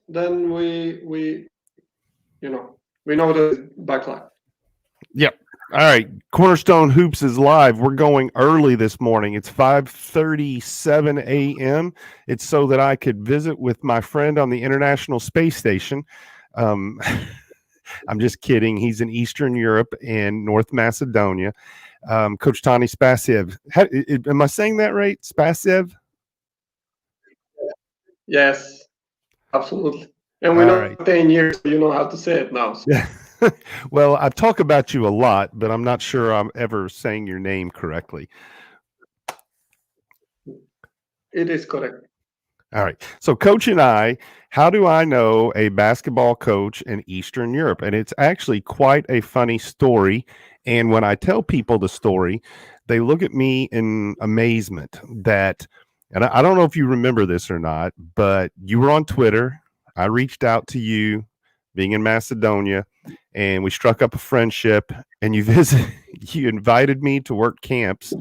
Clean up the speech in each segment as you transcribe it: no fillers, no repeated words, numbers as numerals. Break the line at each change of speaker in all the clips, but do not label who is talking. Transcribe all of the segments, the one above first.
then we know the backline.
Yep. All right. Cornerstone Hoops is live. We're going early this morning. It's 5:37 a.m. It's so that I could visit with my friend on the International Space Station. Um, I'm just kidding. He's in Eastern Europe and North Macedonia. Coach Tane Spasev. Am I saying that right? Spasev?
Yes, absolutely. And we
All
know
right.
10 years, you know how to say it now. So.
Yeah. Well, I talk about you a lot, but I'm not sure I'm ever saying your name correctly.
It is correct.
All right. So, Coach and I, how do I know a basketball coach in Eastern Europe? And it's actually quite a funny story. And when I tell people the story, they look at me in amazement that, and I don't know if you remember this or not, but you were on Twitter. I reached out to you being in Macedonia and we struck up a friendship and you invited me to work camps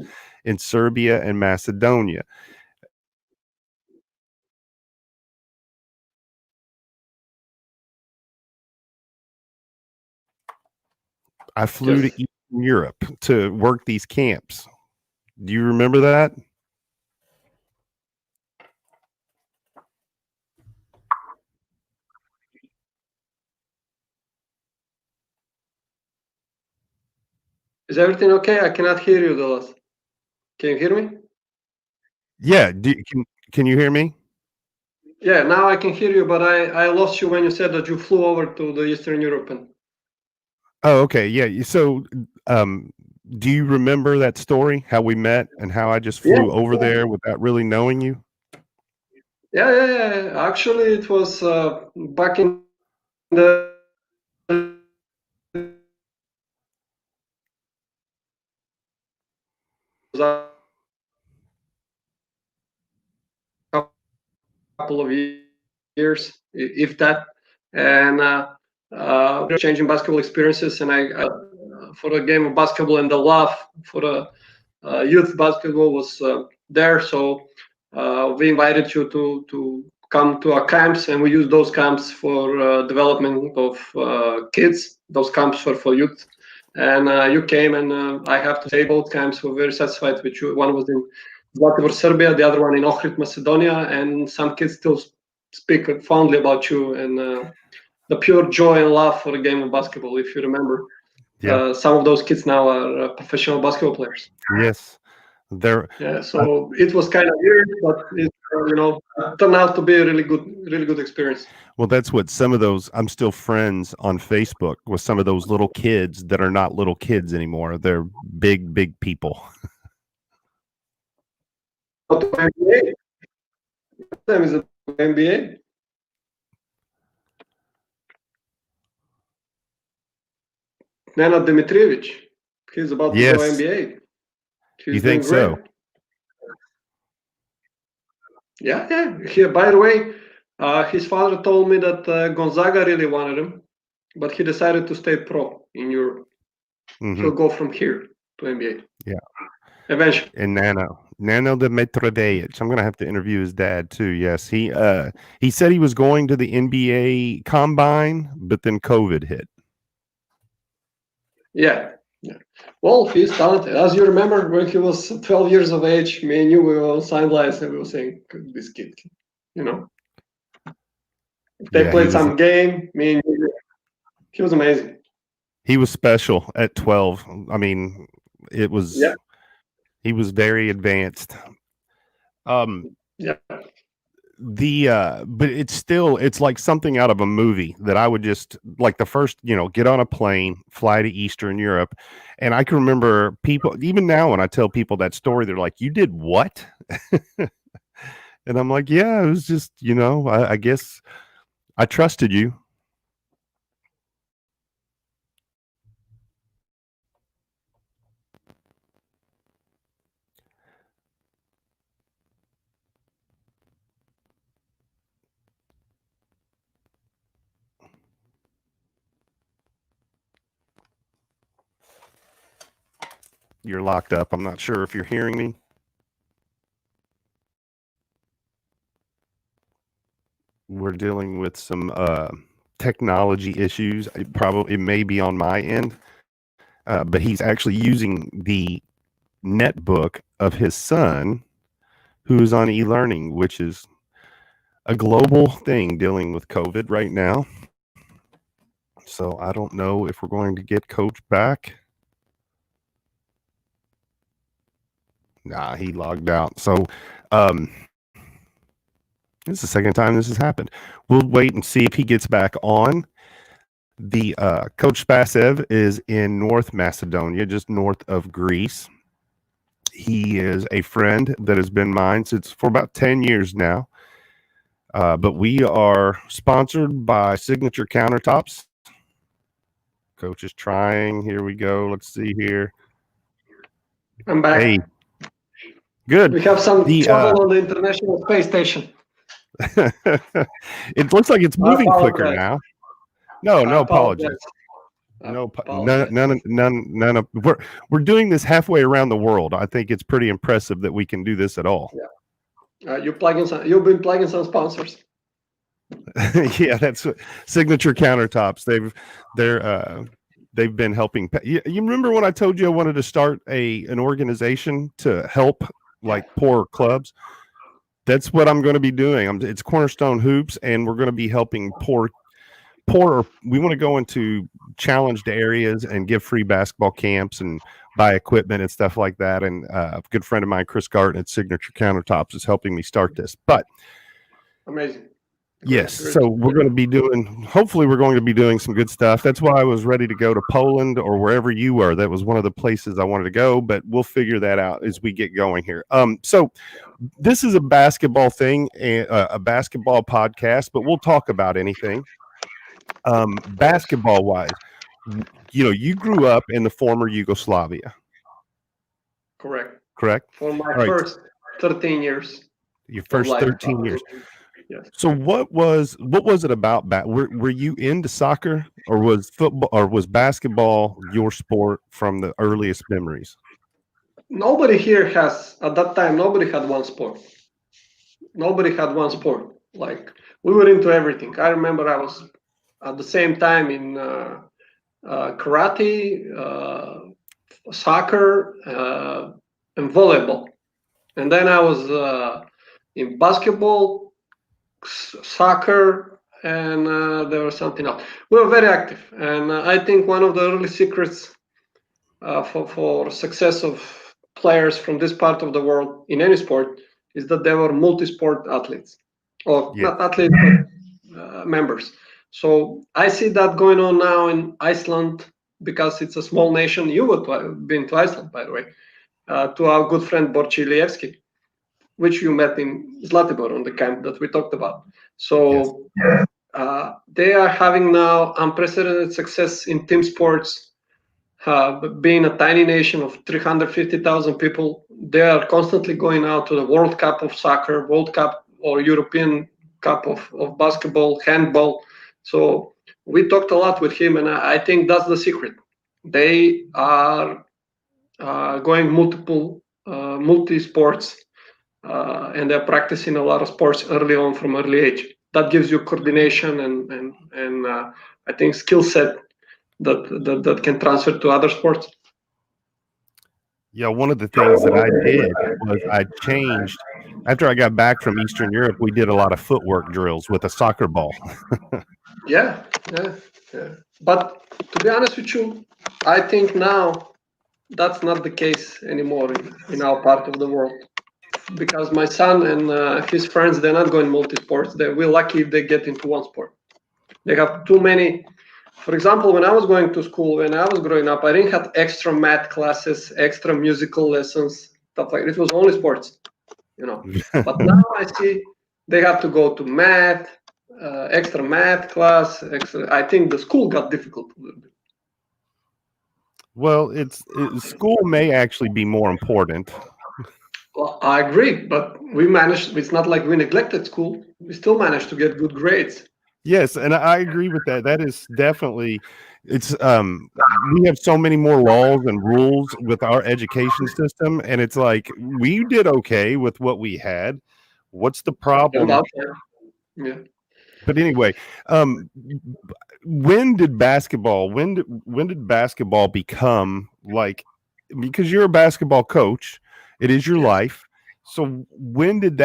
in Serbia and Macedonia. I flew to
Yes.
Eastern Europe to work these camps. Do you remember that?
Is everything okay? I cannot hear you, Dallas. Can you hear me?
Yeah. Can you hear me?
Yeah, now I can hear you, but I lost you when you said that you flew over to the Eastern European.
Oh, okay. Yeah. So, do you remember that story? How we met and how I just flew over there without really knowing you?
Yeah. Actually, it was back in the couple of years, if that, and changing basketball experiences. And I for the game of basketball and the love for the youth basketball was there. So we invited you to come to our camps, and we use those camps for development of kids. Those camps were for youth. And you came, and I have to say both camps were very satisfied with you. One was in Zlatibor, Serbia, the other one in Ohrid, Macedonia, and some kids still speak fondly about you and the pure joy and love for the game of basketball. If you remember, some of those kids now are professional basketball players.
Yes. There.
Yeah, so it was kind of weird, but it turned out to be a really good experience.
Well, that's what some of those. I'm still friends on Facebook with some of those little kids that are not little kids anymore. They're big people.
What to NBA? What time is it? NBA? Nenad Dimitrievich. He's about to go
Yes.
NBA. He's
You
doing
think
great.
so?
Yeah. He, by the way, his father told me that Gonzaga really wanted him, but he decided to stay pro in Europe.
Mhm.
He'll go from here to NBA.
Yeah.
Eventually.
And Nano Dimitrievich. I'm gonna have to interview his dad too. Yes, he said he was going to the NBA combine, but then COVID hit.
Yeah. Well, he's talented. As you remember, when he was 12 years of age, me and you were on sidelines and we were saying, "This kid, you know." If they played some game, me and you, he was amazing.
He was special at 12. I mean, it was.
Yeah.
He was very advanced.
Yeah.
But it's like something out of a movie that I would just like the first, get on a plane, fly to Eastern Europe. And I can remember people, even now when I tell people that story, they're like, "You did what?" And I'm like, "Yeah, it was just, I guess I trusted you." You're locked up. I'm not sure if you're hearing me. Where dealing with some technology issues. It may be on my end, but he's actually using the netbook of his son, who is on e-learning, which is a global thing dealing with COVID right now. So I don't know if we're going to get Coach back. Nah, he logged out. So this is the second time this has happened. We'll wait and see if he gets back on. The Coach Spasev is in North Macedonia, just north of Greece. He is a friend that has been mine for about 10 years now. But we are sponsored by Signature Countertops. Coach is trying. Here we go. Let's see here.
I'm back.
Hey, good.
We have some trouble on the International Space Station.
It looks like it's moving quicker now. No apologies. None of. We're doing this halfway around the world. I think it's pretty impressive that we can do this at all.
Yeah. You've been plugging some sponsors.
Yeah, that's what Signature Countertops. They've been helping. You remember when I told you I wanted to start an organization to help like poor clubs? That's what I'm going to be doing. It's Cornerstone Hoops, and we're going to be helping poor. We want to go into challenged areas and give free basketball camps and buy equipment and stuff like that. And a good friend of mine, Chris Garten at Signature Countertops, is helping me start this. But
amazing.
Yes, so we're going to be hopefully we're going to be doing some good stuff. That's why I was ready to go to Poland or wherever you were. That was one of the places I wanted to go, but we'll figure that out as we get going here. So this is a basketball thing, a basketball podcast, but we'll talk about anything. Basketball wise, you grew up in the former Yugoslavia.
Correct.
For
my first 13 years.
Your first 13 years.
Yes.
So what was it about were you into soccer, or was football, or was basketball your sport from the earliest memories?
Nobody here at that time, nobody had one sport. Like, we were into everything. I remember I was at the same time in karate, soccer, and volleyball. And then I was in basketball, soccer, and there was something else. We were very active, and I think one of the early secrets for success of players from this part of the world in any sport is that they were multi-sport athletes, or not athletes, but members. So I see that going on now in Iceland, because it's a small nation. You would have been to Iceland, by the way, to our good friend Borci Lijevski, which you met in Zlatibor on the camp that we talked about. So they are having now unprecedented success in team sports. Being a tiny nation of 350,000 people, they are constantly going out to the World Cup of soccer, World Cup or European Cup of basketball, handball. So we talked a lot with him, and I think that's the secret. They are going multi-sports, and they're practicing a lot of sports early on from early age. That gives you coordination and I think skill set that can transfer to other sports.
Yeah, one of the things that I did was I changed. After I got back from Eastern Europe, we did a lot of footwork drills with a soccer ball.
Yeah. But to be honest with you, I think now that's not the case anymore in our part of the world. Because my son and his friends, they're not going multi-sports. We're lucky if they get into one sport. They have too many. For example, when I was going to school, when I was growing up, I didn't have extra math classes, extra musical lessons, stuff like that. It was only sports, But now I see they have to go to math, extra math class. I think the school got difficult a little bit.
Well, school may actually be more important.
Well, I agree, but we managed. It's not like we neglected school. We still managed to get good grades.
Yes, and I agree with that. That is definitely, we have so many more laws and rules with our education system, and it's like we did okay with what we had. What's the problem?
Yeah.
But anyway, when did basketball become like, because you're a basketball coach, it is your
Yes.
life. So when did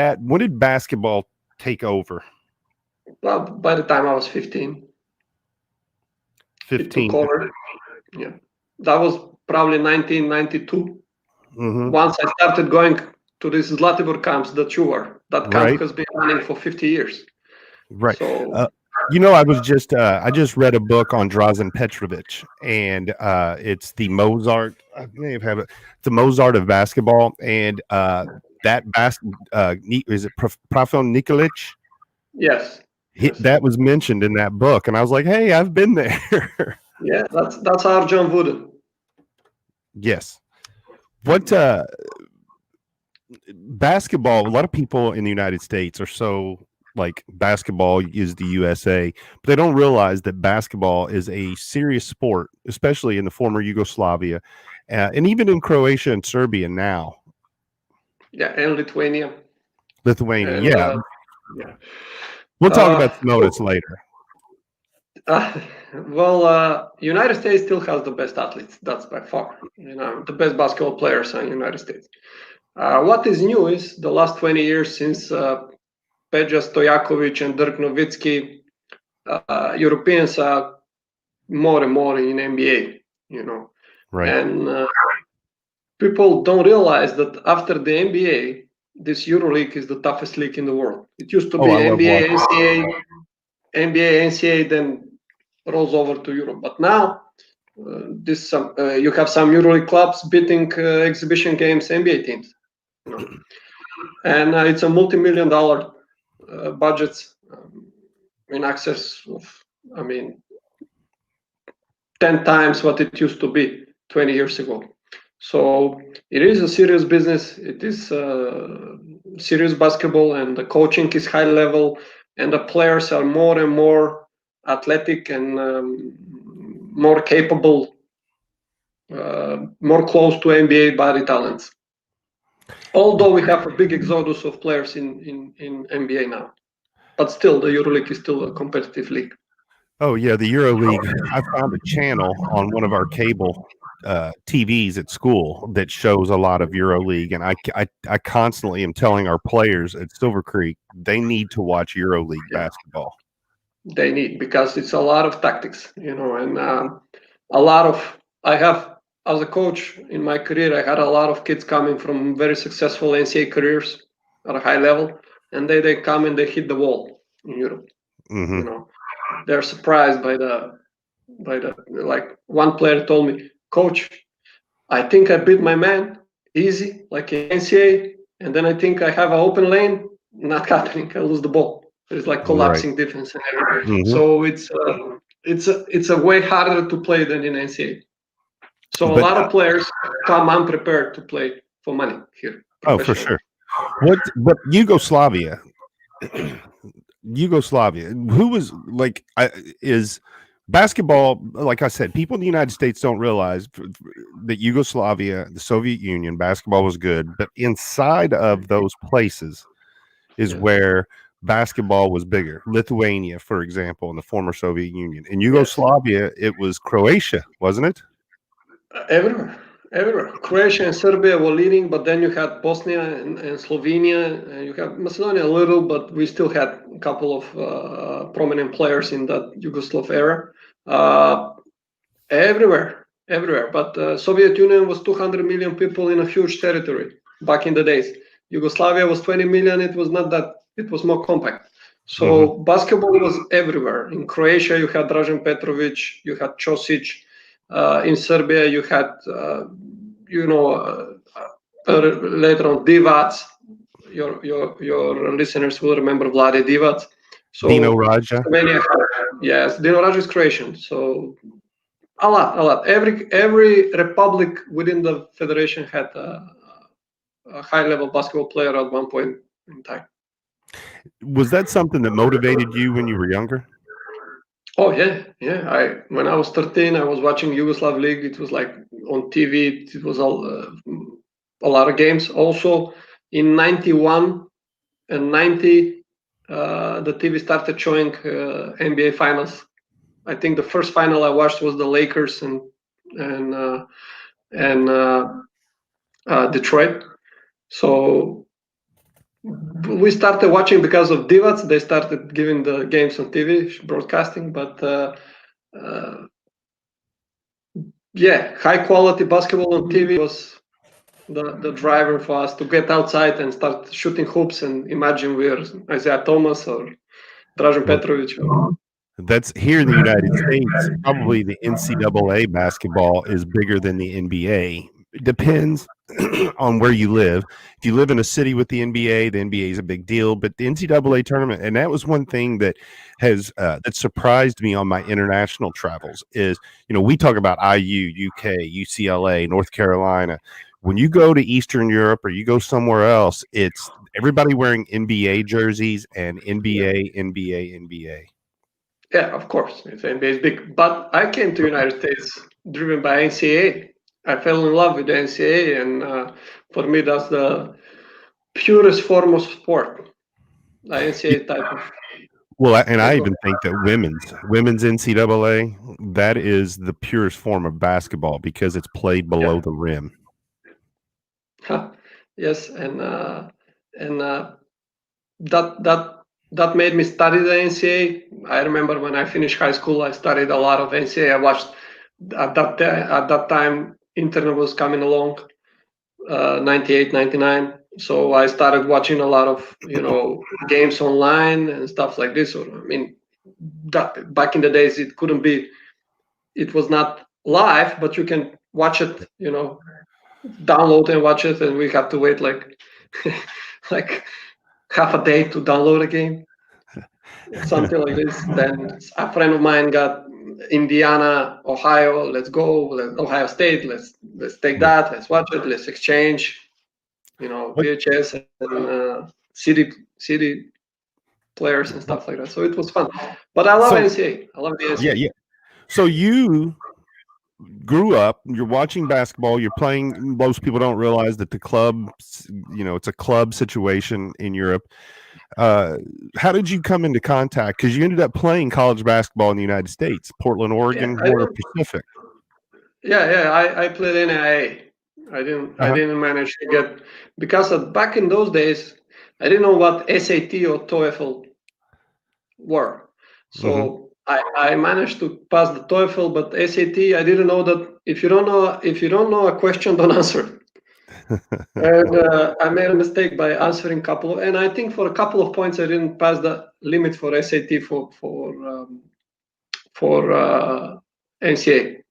basketball take over?
Well, by the time I was 15, it took
15.
over. Yeah, that was probably 1992.
Mm-hmm.
Once I started going to these Zlatibor camps that you were, that camp
Right.
has been running for 50 years.
Right.
So
I just read a book on Drazen Petrovic, and it's the Mozart. I may have it. The Mozart of basketball, and is it Profil Nikolic?
yes, yes,
That was mentioned in that book, and I was like, hey, I've been there.
yeah, that's our John Wooden.
Yes. What basketball? A lot of people in the United States are so like basketball is the USA, but they don't realize that basketball is a serious sport, especially in the former Yugoslavia, and even in Croatia and Serbia now.
Yeah, and Lithuania.
Lithuania,
And
yeah.
yeah.
We'll talk about some notice later.
United States still has the best athletes. That's by far, the best basketball players in the United States. What is new is the last 20 years since Peja Stojakovic and Dirk Nowitzki, Europeans are more and more in NBA,
Right.
and people don't realize that after the NBA, this EuroLeague is the toughest league in the world. It used to be
I love
NBA,
watching.
NBA, NCAA, then rolls over to Europe. But now, you have some EuroLeague clubs beating exhibition games NBA teams, and it's a multi-million-dollar budgets in excess of, 10 times what it used to be 20 years ago. So it is a serious business. It is serious basketball, and the coaching is high level, and the players are more and more athletic and more capable, more close to NBA body talents. Although we have a big exodus of players in NBA now, but still the EuroLeague is still a competitive league.
Oh yeah, the EuroLeague. I found a channel on one of our cable TVs at school that shows a lot of EuroLeague, and I constantly am telling our players at Silver Creek they need to watch EuroLeague basketball.
They need, because it's a lot of tactics, and a lot of, I have, as a coach in my career, I had a lot of kids coming from very successful NCAA careers at a high level, and they come and they hit the wall in Europe.
Mm-hmm.
They're surprised by the like one player told me, coach, I think I beat my man easy, like in NCAA, and then I think I have an open lane, not happening. I lose the ball. It's like collapsing defense and everything.
Mm-hmm.
So it's a way harder to play than in NCAA. So a lot of players come unprepared to play for money here.
Oh, for sure. But Yugoslavia, who was like, is basketball, like I said, people in the United States don't realize that Yugoslavia, the Soviet Union, basketball was good, but inside of those places is where basketball was bigger. Lithuania, for example, in the former Soviet Union. In Yugoslavia, it was Croatia, wasn't it?
Everywhere. Croatia and Serbia were leading, but then you had Bosnia and Slovenia, and you have Macedonia a little, but we still had a couple of prominent players in that Yugoslav era. Everywhere. But Soviet Union was 200 million people in a huge territory back in the days. Yugoslavia was 20 million. It was not that. It was more compact. So basketball was everywhere. In Croatia, you had Dražen Petrovic, you had Ćosić. In Serbia, you had, later on Divac. Your listeners will remember Vlade Divac. So
Dino Raja.
Yes, Dino Raja is Croatian. So a lot. Every republic within the federation had a high-level basketball player at one point in time. Was
that something that motivated you when you were younger?
Oh yeah. When I was 13, I was watching Yugoslav League. It was like on TV. It was a lot of games. Also in 91 and 90, the TV started showing NBA finals. I think the first final I watched was the Lakers and Detroit. So we started watching because of Divac. They started giving the games on TV broadcasting, but yeah, high quality basketball on TV was the driver for us to get outside and start shooting hoops and imagine we're Isaiah Thomas or Dražen Petrovic.
That's here in the United States. Probably the NCAA basketball is bigger than the NBA. It depends on where you live. If you live in a city with the NBA is a big deal. But the NCAA tournament, and that was one thing that has that surprised me on my international travels. Is we talk about IU, UK, UCLA, North Carolina. When you go to Eastern Europe or you go somewhere else, it's everybody wearing NBA jerseys and NBA.
Yeah, of course, it's NBA is big. But I came to United States driven by NCAA. I fell in love with the NCAA, and for me, that's the purest form of sport. The NCAA type of.
Well, and I even think that women's NCAA, that is the purest form of basketball because it's played below the rim.
Yes, and that made me study the NCAA. I remember when I finished high school, I studied a lot of NCAA. I watched at that time internet was coming along, 98, 99. So I started watching a lot of games online and stuff like this. Or I mean, that back in the days it was not live, but you can watch it. Download and watch it, and we had to wait like like half a day to download a game, something like this. Then a friend of mine got Indiana, Ohio. Let's go, Ohio State. Let's take that. Let's watch it. Let's exchange. VHS and CD players and stuff like that. So it was fun. But I love NCAA. I love the NCAA.
Yeah. So you grew up, you're watching basketball, you're playing. Most people don't realize that the club, it's a club situation in Europe. How did you come into contact? Because you ended up playing college basketball in the United States, Portland, Oregon, or Pacific.
Yeah. I played NAIA. I didn't manage to get, because back in those days, I didn't know what SAT or TOEFL were. So I managed to pass the TOEFL, but SAT, I didn't know that if you don't know a question, don't answer it. And I made a mistake by answering and I think for a couple of points I didn't pass the limit for SAT for NCAA,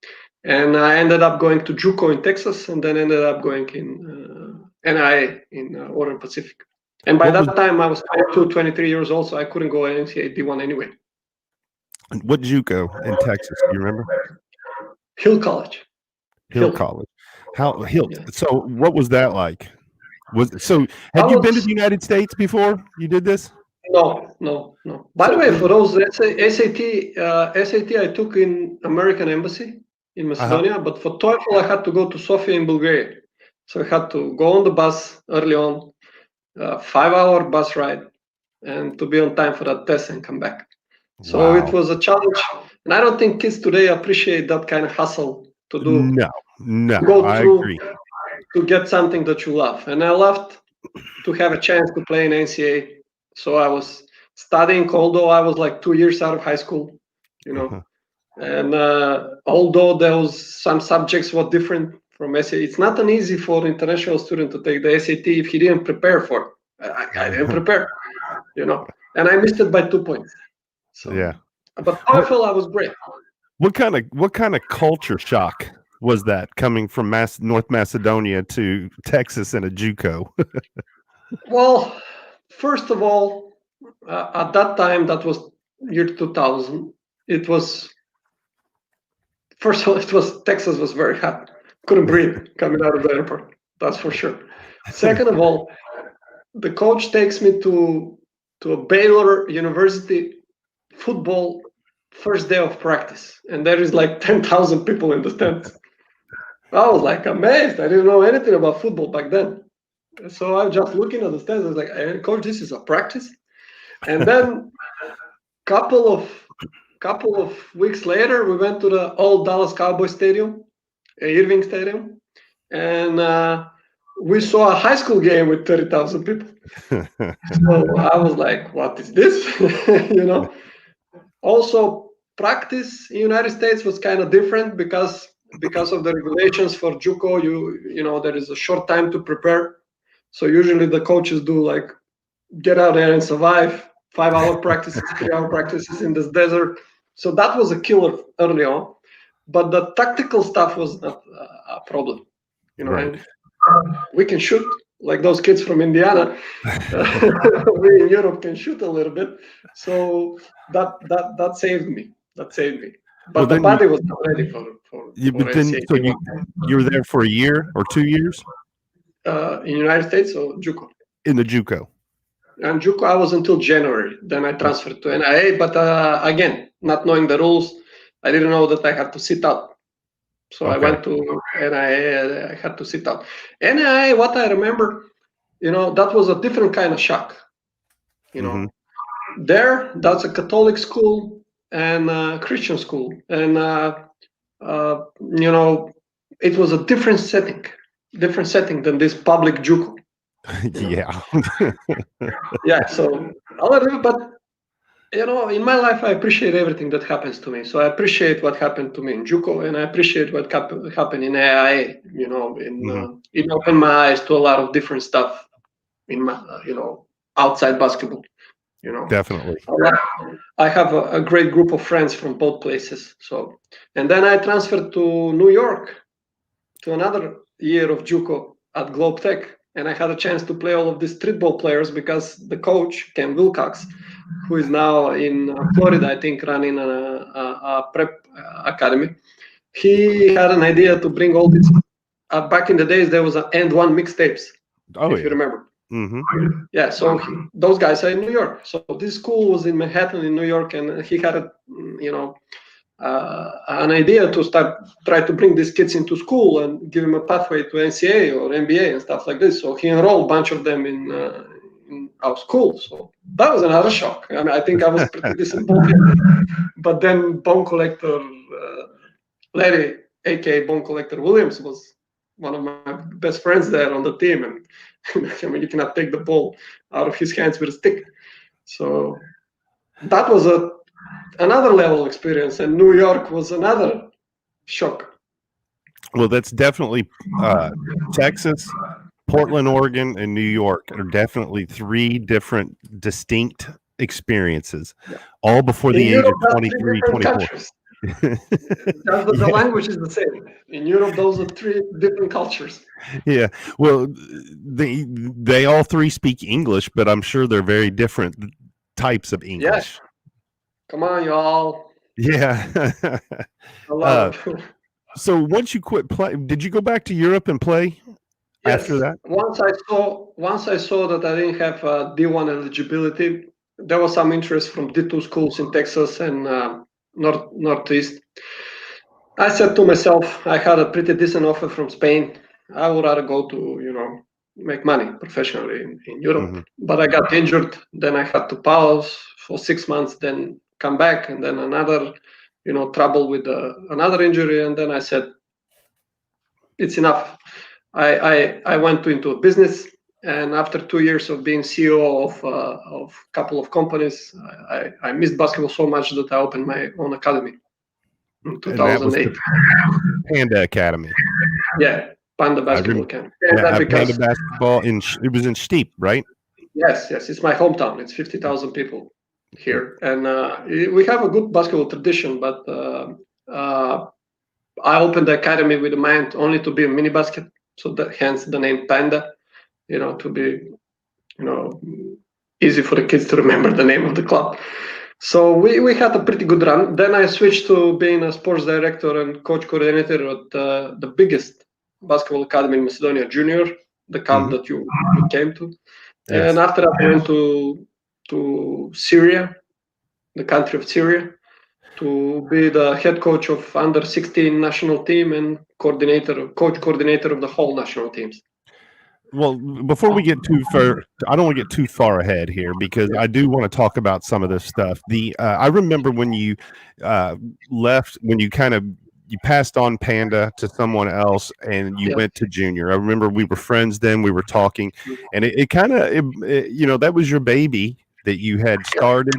and I ended up going to JUCO in Texas, and then ended up going in NIA in Orient Pacific. And by that time I was 23 years old, so I couldn't go NCAA D1 anyway.
What JUCO in Texas? Do you remember?
Hill College.
Hill College. Hill? Yeah. So what was that like? Had you been to the United States before you did this?
No. By the way, for those SAT I took in American Embassy in Macedonia, but for TOEFL I had to go to Sofia in Bulgaria. So I had to go on the bus early on, 5-hour bus ride, and to be on time for that test and come back. So It was a challenge, and I don't think kids today appreciate that kind of hustle to do.
No,
I agree. To get something that you love, and I loved to have a chance to play in NCAA. So I was studying, although I was like 2 years out of high school, and although there was some subjects were different from SAT, it's not an easy for an international student to take the SAT if he didn't prepare for it. I didn't prepare, and I missed it by 2 points. So, yeah, but TOEFL I was great.
What kind of culture shock was that coming from North Macedonia to Texas in a JUCO?
Well, first of all, at that time, that was year 2000. Texas was very hot. Couldn't breathe coming out of the airport. That's for sure. Second of all, the coach takes me to a Baylor University football first day of practice, and there is like 10,000 people in the stands. I was like amazed. I didn't know anything about football back then. So I was just looking at the stands. I was like, hey, coach, this is a practice? And then couple of weeks later, we went to the old Dallas Cowboys Stadium, Irving Stadium, and we saw a high school game with 30,000 people. So I was like, "What is this?" you know. Also, practice in United States was kind of different because of the regulations for JUCO. You know there is a short time to prepare, so usually the coaches do like get out there and survive 5-hour practices, 3-hour practices in this desert. So that was a killer early on, but the tactical stuff was not a problem, you know.
Right.
And we can shoot like those kids from Indiana. We in Europe can shoot a little bit, so that saved me. That saved me. But
Well,
the
then
body was not ready for
but then so
NCAA.
you were there for a year or 2 years
In United States or JUCO.
in the JUCO.
And JUCO, I was until January. Then I transferred to NIA. But again, not knowing the rules, I didn't know that I had to sit out. So I went to NIA. I had to sit out. NIA, what I remember, you know, that was a different kind of shock. You know, there, that's a Catholic school and a Christian school. And, you know, it was a different setting than this public JUCO.
Yeah.
Yeah, so a little bit, but you know, in my life, I appreciate everything that happens to me. So I appreciate what happened to me in JUCO, and I appreciate what happened in AIA. You know, it opened my eyes to a lot of different stuff in my, you know, outside basketball. You know,
Definitely.
I have a great group of friends from both places. So, and then I transferred to New York to another year of JUCO at Globe Tech. And I had a chance to play all of these streetball players because the coach, Ken Wilcox, who is now in Florida, I think, running a prep academy, he had an idea to bring all these. Back in the days, there was an and one mixtapes, if you remember. Yeah, so those guys are in New York. So this school was in Manhattan, in New York, and he had a, you know, an idea to try to bring these kids into school and give them a pathway to NCAA or NBA and stuff like this. So he enrolled a bunch of them in our school. So that was another shock. I mean, I think I was pretty decent, but then Bone Collector Larry, aka Bone Collector Williams, was one of my best friends there on the team, and I mean, you cannot take the ball out of his hands with a stick. So that was another level experience, and New York was another shock.
Well, that's definitely Texas, Portland, Oregon, and New York are definitely three different distinct experiences, all before the age of 23, 24.
The language is the same. In Europe, those are three different cultures.
Yeah. Well, they all three speak English, but I'm sure they're very different types of English.
Yes. Come on, y'all.
Yeah. So once you quit playing, did you go back to Europe and play after that?
Once I saw that I didn't have D1 eligibility, there was some interest from D2 schools in Texas and Northeast. I said to myself, I had a pretty decent offer from Spain. I would rather go to, you know, make money professionally in Europe. But I got injured. Then I had to pause for 6 months, then come back, and then another, you know, trouble with another injury. And then I said, it's enough. I went into a business, and after 2 years of being CEO of a couple of companies, I missed basketball so much that I opened my own academy in 2008.
Panda Academy.
Yeah, Panda Basketball Academy.
Panda Basketball it was in Steep, right?
Yes, it's my hometown. It's 50,000 people here, and we have a good basketball tradition. But I opened the academy with a mind only to be a mini basket. So hence the name Panda, you know, to be, you know, easy for the kids to remember the name of the club. So we had a pretty good run. Then I switched to being a sports director and coach coordinator at the biggest basketball academy in Macedonia, Junior, the camp that you came to. Yes. And after that, I went to Syria, the country of Syria, to be the head coach of under 16 national team and coach coordinator of the whole national teams.
Well, before we get too far, I don't want to get too far ahead here because I do want to talk about some of this stuff. I remember when you uh, left, when you kind of you passed on Panda to someone else, and you
Yeah.
went to Junior. I remember we were friends then. We were talking, and it kind of, that was your baby that you had started,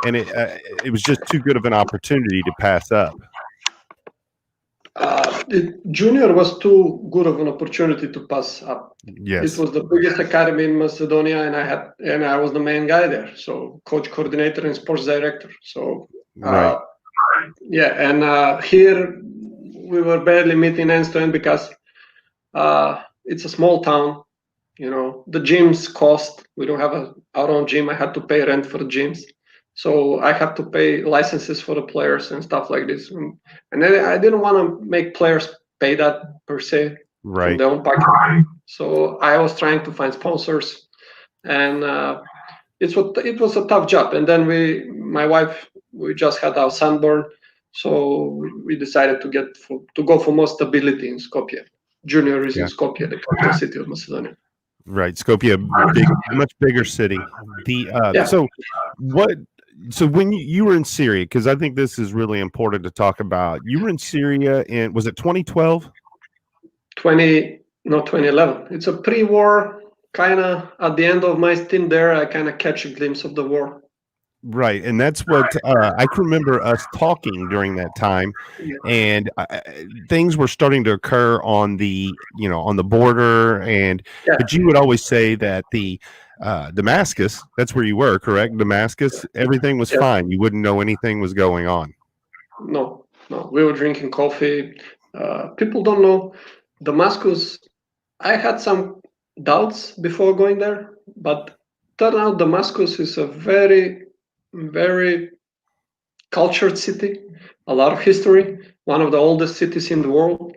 and it was just too good of an opportunity to pass up.
Junior was too good of an opportunity to pass up. It
Yes,
was the biggest academy in Macedonia, and I was the main guy there. So coach, coordinator, and sports director. So
right.
yeah, and here we were barely meeting ends to end because it's a small town. The gyms cost. We don't have our own gym. I had to pay rent for the gyms, so I have to pay licenses for the players and stuff like this. And then I didn't want to make players pay that per se from
Right.
their own pocket. So I was trying to find sponsors, and it was a tough job. And then my wife, we just had our son born, so we decided to go for more stability in Skopje. Junior is in
Yeah.
Skopje, the capital city of Macedonia.
Right, Skopje, much bigger city.
Yeah.
So what? So when you were in Syria, because I think this is really important to talk about. You were in Syria in, was it 2012?
2011. It's a pre-war kind of. At the end of my stint there, I kind of catch a glimpse of the war.
Right, and that's what I can remember us talking during that time,
Yeah.
and things were starting to occur on on the border, and
Yeah.
but you would always say that the Damascus, that's where you were, correct? Damascus, everything was
Yes.
fine. You wouldn't know anything was going on.
No, we were drinking coffee. People don't know Damascus. I had some doubts before going there, but turned out Damascus is a very, very cultured city, a lot of history, one of the oldest cities in the world.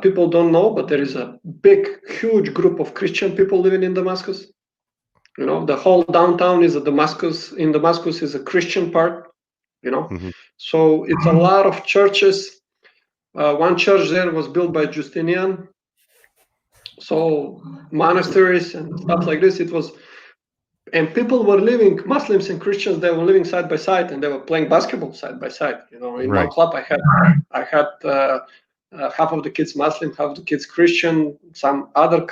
People don't know, but there is a big, huge group of Christian people living in Damascus. The whole downtown is a Damascus. In Damascus is a Christian part.
Mhm.
So it's a lot of churches. One church there was built by Justinian. So monasteries and stuff like this. And people were living, Muslims and Christians, they were living side by side, and they were playing basketball side by side. In one
Right.
club, I had half of the kids Muslim, half of the kids Christian, some other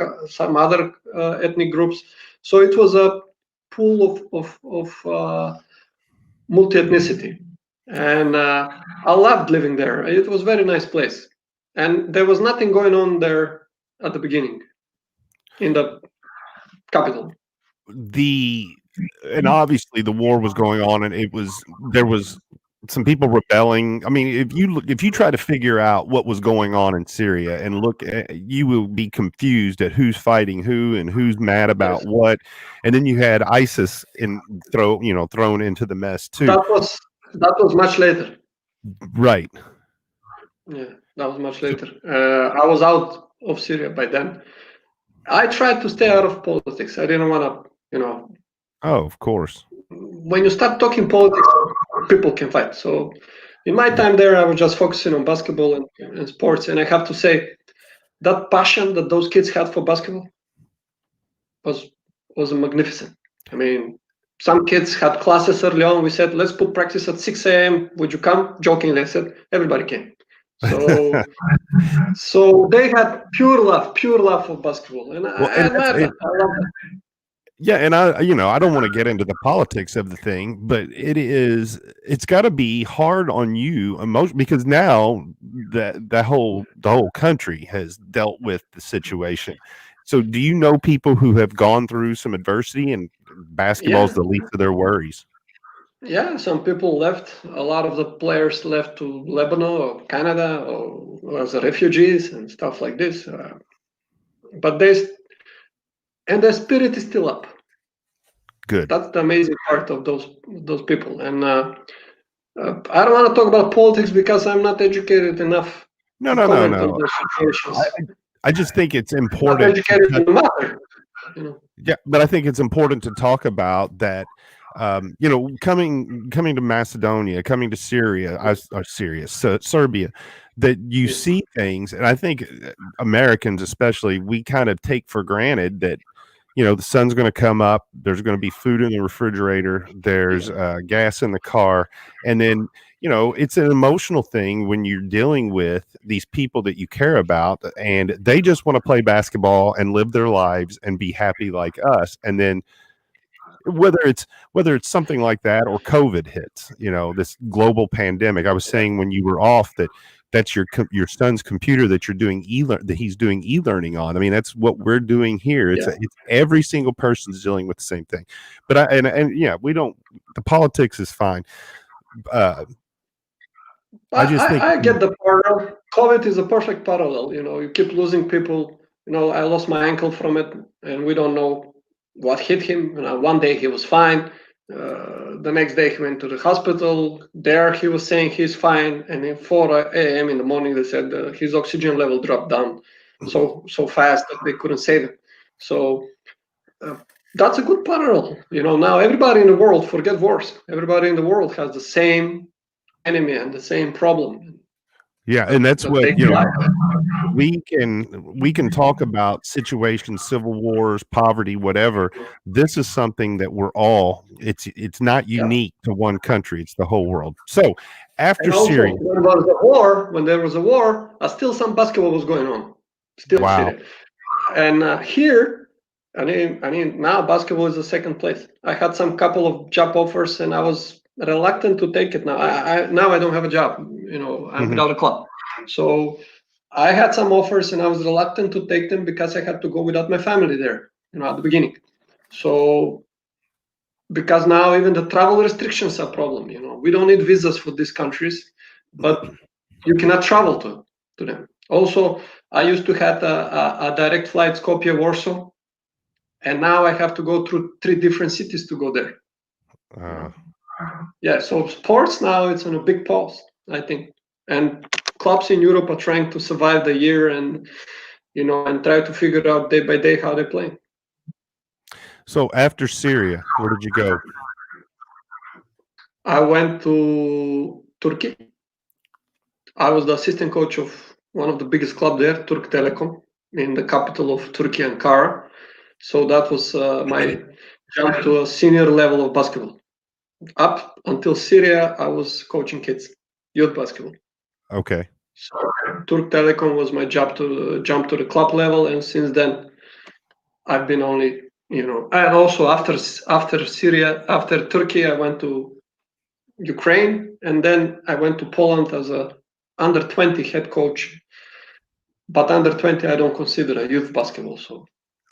ethnic groups. So it was a pool of multi-ethnicity, and I loved living there. It was a very nice place, and there was nothing going on there at the beginning in the capital.
And obviously the war was going on, and there was some people rebelling. I mean, if you try to figure out what was going on in Syria and look at, you will be confused at who's fighting who and who's mad about
Yes.
what. And then you had ISIS thrown into the mess too.
That was much later.
Right.
Yeah, that was much later. I was out of Syria by then. I tried to stay out of politics. I didn't want to,
Oh, of course.
when you start talking politics, people can fight. So in my time there, I was just focusing on basketball and sports. And I have to say, that passion that those kids had for basketball was magnificent. I mean, some kids had classes early on. We said, let's put practice at 6 a.m. Would you come? Jokingly, I said, everybody came. So they had pure love for basketball, and I admire that. I love that.
Yeah, and I don't want to get into the politics of the thing, but it's got to be hard on you because now the whole country has dealt with the situation. So do you know people who have gone through some adversity, and basketball's the least of their worries?
Yeah, some people left. A lot of the players left to Lebanon or Canada or as refugees and stuff like this. But their spirit is still up.
Good.
That's the amazing part of those people. And I don't want to talk about politics because I'm not educated enough.
No.
On those situations.
I just think it's important.
Not educated in the matter.
Yeah, but I think it's important to talk about that. coming to Macedonia, coming to Syria, Serbia, that you see things, and I think Americans especially, we kind of take for granted that the sun's going to come up, there's going to be food in the refrigerator, there's gas in the car, and then it's an emotional thing when you're dealing with these people that you care about, and they just want to play basketball and live their lives and be happy like us, and then whether it's something like that or COVID hits, this global pandemic. I was saying when you were off that's your son's computer that you're doing that he's doing e-learning on. I mean, that's what we're doing here. It's every single person's dealing with the same thing. But we don't. The politics is fine.
I get the parallel. COVID is a perfect parallel. You keep losing people. I lost my ankle from it, and we don't know what hit him. One day he was fine. The next day he went to the hospital. There he was saying he's fine, and at 4 a.m. in the morning they said his oxygen level dropped down so fast that they couldn't save him. So that's a good parallel. Now everybody in the world, forget wars. Everybody in the world has the same enemy and the same problem.
Yeah, and that's what we can talk about situations, civil wars, poverty, whatever. This is something that we're all. It's not unique to one country; it's the whole world. So after Syria,
when there was a war, still some basketball was going on. Still, Syria. And here, I mean, now basketball is the second place. I had some couple of job offers, and I was reluctant to take it. Now I don't have a job. I'm without a club, so I had some offers, and I was reluctant to take them because I had to go without my family there. At the beginning. So because now even the travel restrictions are a problem. We don't need visas for these countries, but you cannot travel to them. Also, I used to have a direct flight Skopje Warsaw, and now I have to go through 3 different cities to go there. So sports now it's on a big pause, I think, and clubs in Europe are trying to survive the year and and try to figure out day by day how they play.
So after Syria, where did you go?
I went to Turkey. I was the assistant coach of one of the biggest clubs there, Turk Telekom, in the capital of Turkey, Ankara. So that was my jump to a senior level of basketball. Up until Syria, I was coaching kids, youth basketball.
Okay.
So Turk Telekom was my job to jump to the club level, and since then, I've been only, and also after Syria, after Turkey, I went to Ukraine, and then I went to Poland as a under 20 head coach. But under 20, I don't consider a youth basketball. So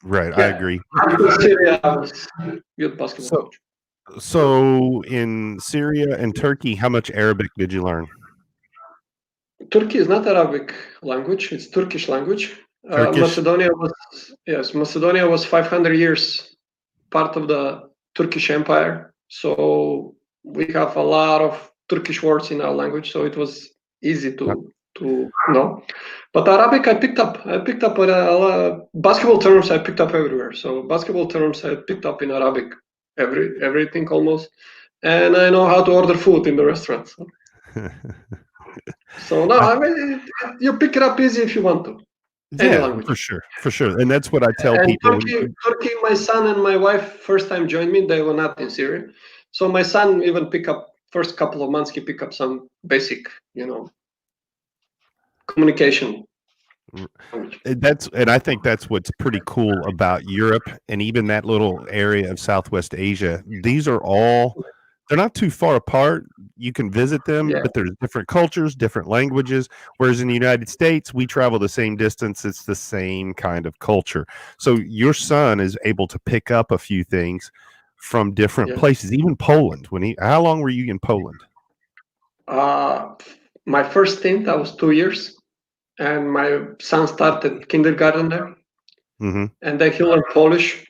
right, I agree.
After Syria, I was youth basketball coach.
So in Syria and Turkey, how much Arabic did you learn?
Turkey is not Arabic language; it's Turkish language. Macedonia was 500 years part of the Turkish Empire, so we have a lot of Turkish words in our language, so it was easy to know. But Arabic, I picked up a lot of basketball terms. I picked up everywhere. So basketball terms I picked up in Arabic, everything almost, and I know how to order food in the restaurants. So no, I mean you pick it up easy if you want to.
Yeah, for sure, and that's what I tell people.
Turkey, my son and my wife first time joined me. They were not in Syria, so my son even pick up first couple of months. He pick up some basic, communication.
And I think that's what's pretty cool about Europe and even that little area of Southwest Asia. These are all, they're not too far apart. You can visit them, but there's different cultures, different languages. Whereas in the United States, we travel the same distance. It's the same kind of culture. So your son is able to pick up a few things from different places, even Poland. How long were you in Poland?
My first stint, I was 2 years. And my son started kindergarten there, and then he learned Polish.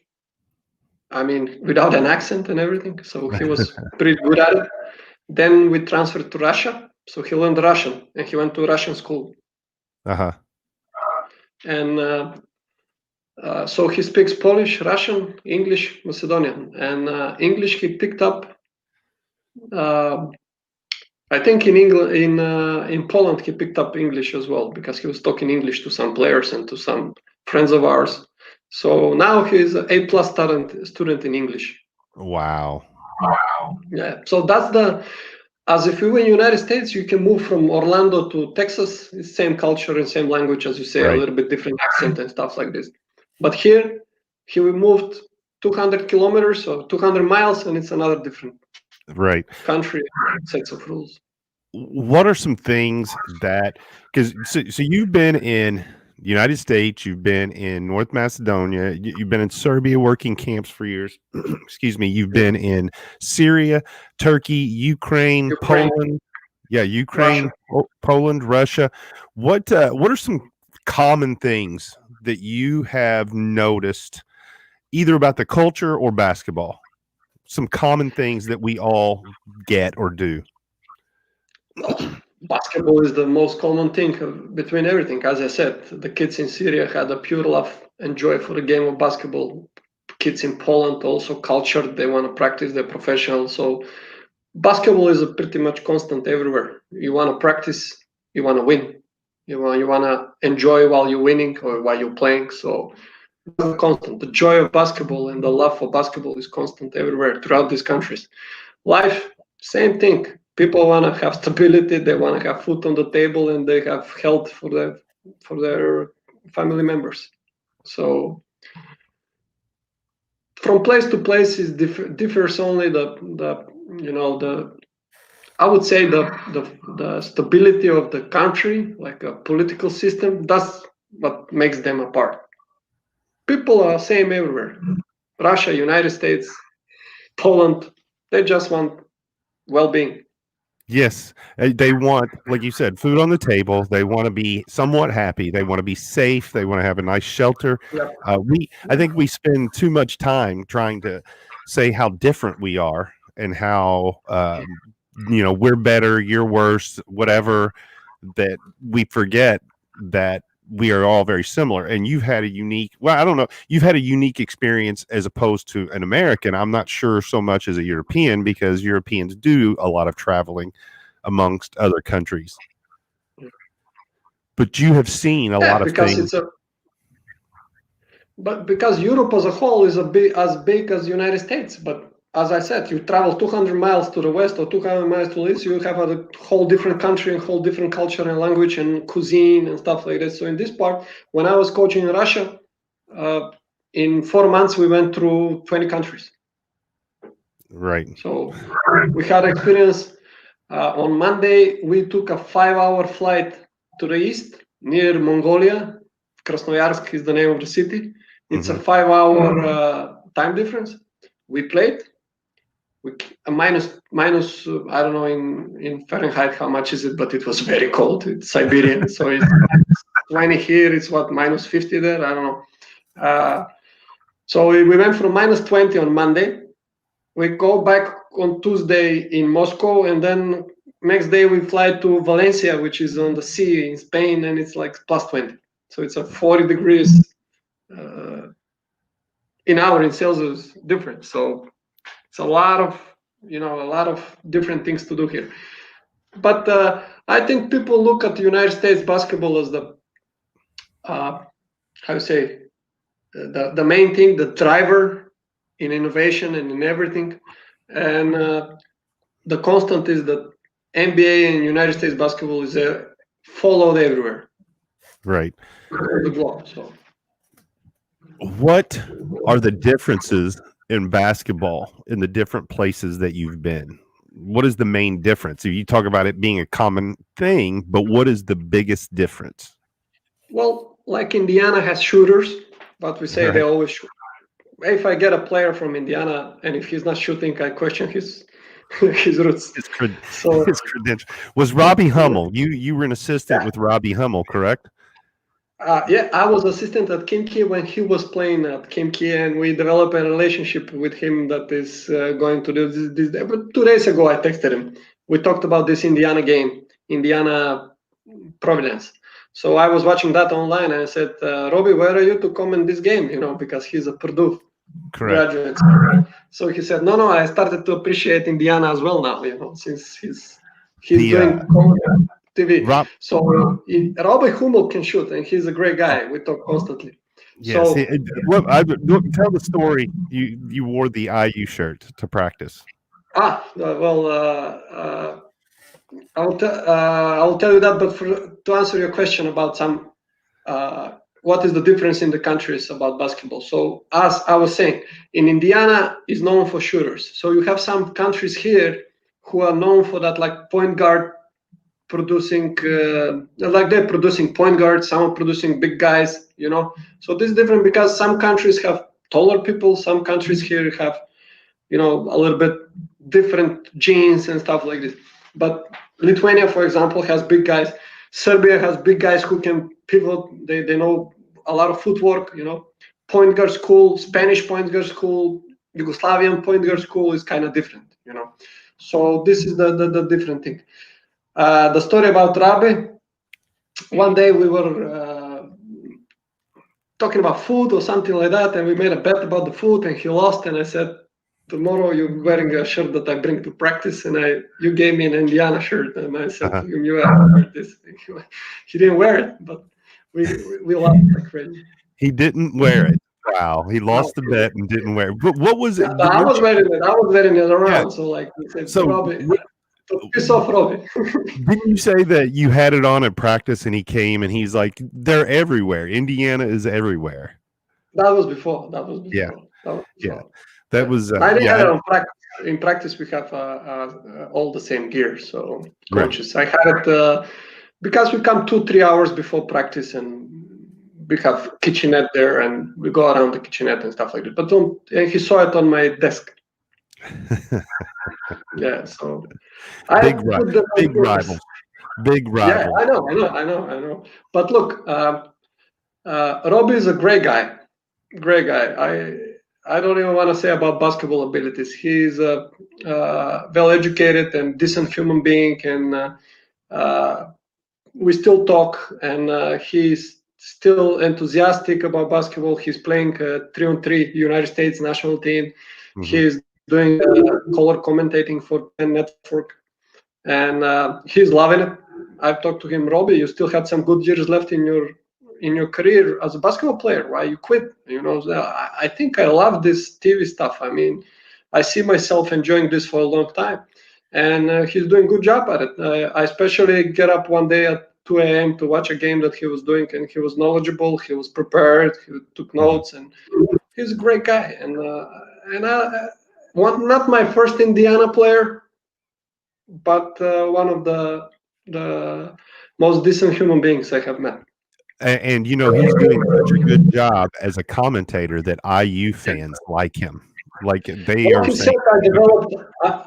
I mean, without an accent and everything, so he was pretty good at it. Then we transferred to Russia, so he learned Russian, and he went to Russian school.
And
So he speaks Polish, Russian, English, Macedonian, and English he picked up. I think in England, in Poland, he picked up English as well because he was talking English to some players and to some friends of ours. So now he's an A+ student in English.
Wow.
Yeah. So that's as if you were in the United States, you can move from Orlando to Texas. It's same culture and same language, as you say,
Right.
a little bit different accent and stuff like this. But here, we moved 200 kilometers or 200 miles, and it's another different
Right.
country, sets of rules.
What are some things that, because so you've been in the United States, you've been in North Macedonia, you've been in Serbia working camps for years. Excuse me. You've been in Syria, Turkey, Ukraine, Poland. Yeah, Ukraine, Poland, Russia. What are some common things that you have noticed either about the culture or basketball? Some common things that we all get or do.
Basketball is the most common thing between everything. As I said, the kids in Syria had a pure love and joy for the game of basketball. Kids in Poland also cultured, they want to practice, they're professional. So basketball is a pretty much constant everywhere. You want to practice, you want to win. You want to enjoy while you're winning or while you're playing. So it's constant. The joy of basketball and the love for basketball is constant everywhere throughout these countries. Life, same thing. People want to have stability, they want to have food on the table, and they have health for their family members. So from place to place is differs only the I would say the stability of the country, like a political system. That's what makes them apart. People are same everywhere. Russia, United States, Poland, they just want well-being.
Yes, they want, like you said, food on the table. They want to be somewhat happy. They want to be safe. They want to have a nice shelter.
Yeah.
I think we spend too much time trying to say how different we are and how we're better, you're worse, whatever. That we forget that we are all very similar. And you've had a unique, well, I don't know, you've had a unique experience as opposed to an American. I'm not sure so much as a European, because Europeans do a lot of traveling amongst other countries. But you have seen a lot of things.
But because Europe as a whole is as big as the United States. But as I said, you travel 200 miles to the west or 200 miles to the east, you have a whole different country, a whole different culture and language and cuisine and stuff like that. So in this part, when I was coaching in Russia, in 4 months, we went through 20 countries.
Right.
So we had experience. On Monday, we took a 5-hour flight to the east near Mongolia. Krasnoyarsk is the name of the city. It's a 5-hour time difference. We played. Minus I don't know in Fahrenheit how much is it, but it was very cold. It's Siberian, so it's 20 here. It's what, minus 50 there. I don't know. So we went from minus 20 on Monday. We go back on Tuesday in Moscow, and then next day we fly to Valencia, which is on the sea in Spain, and it's like plus 20. So it's a 40 degrees in Celsius difference. So it's a lot of different things to do here. But I think people look at the United States basketball as the the main thing, the driver in innovation and in everything. And the constant is that NBA and United States basketball is followed everywhere.
Right.
The globe, so.
What are the differences in basketball in the different places that you've been? What is the main difference? You talk about it being a common thing, but what is the biggest difference?
Well, like Indiana has shooters, but we say they always shoot. If I get a player from Indiana and if he's not shooting, I question his roots.
His credential. Was Robbie Hummel? You were an assistant with Robbie Hummel, correct?
Yeah, I was assistant at Kimki when he was playing at Kimki, and we developed a relationship with him that is going to do this. But 2 days ago, I texted him. We talked about this Indiana game, Indiana Providence. So I was watching that online, and I said, Robbie, where are you to comment this game? Because he's a Purdue graduate. So he said, no, I started to appreciate Indiana as well now, since he's doing TV. So Robbie Hummel can shoot, and he's a great guy. We talk constantly.
Yes.
So
tell the story. You wore the IU shirt to practice.
I'll tell you that. But to answer your question about what is the difference in the countries about basketball? So as I was saying, in Indiana is known for shooters. So you have some countries here who are known for that, like point guard producing, like they're producing point guards, some are producing big guys, So this is different because some countries have taller people, some countries here have, a little bit different genes and stuff like this. But Lithuania, for example, has big guys. Serbia has big guys who can pivot. They know a lot of footwork, Point guard school, Spanish point guard school, Yugoslavian point guard school is kind of different, So this is the different thing. The story about Rabbi, one day we were talking about food or something like that, and we made a bet about the food, and he lost, and I said, tomorrow you're wearing a shirt that I bring to practice, and you gave me an Indiana shirt, and I said to him, you have to wear this. He didn't wear it, but we laughed like crazy.
He didn't wear it. Wow, he lost the bet and didn't wear it. But what was it?
I was wearing it. I was wearing it around. So like, he said, Robbie, piss off, Robbie.
Didn't you say that you had it on at practice and he came and he's like, they're everywhere. Indiana is everywhere.
That was before.
Yeah.
That was. I didn't have it on practice. In practice, we have all the same gear. So coaches, I had it because we come 2-3 hours before practice, and we have kitchenette there, and we go around the kitchenette and stuff like that. But and he saw it on my desk. Yeah. So
big rival.
Yeah, I know. But look, Robbie is a great guy. Great guy. I don't even want to say about basketball abilities. He's a well-educated and decent human being, and we still talk. And he's still enthusiastic about basketball. He's playing 3-on-3 United States national team. Mm-hmm. He's doing color commentating for Tane Network, and he's loving it. I've talked to him, Robbie. You still had some good years left in your career as a basketball player. Why you quit? I think I love this TV stuff. I mean, I see myself enjoying this for a long time, and he's doing a good job at it. I especially get up one day at 2 a.m. to watch a game that he was doing, and he was knowledgeable. He was prepared. He took notes, and he's a great guy. And not my first Indiana player, but one of the most decent human beings I have met.
And he's doing such a good job as a commentator that IU fans like him. Like they are saying,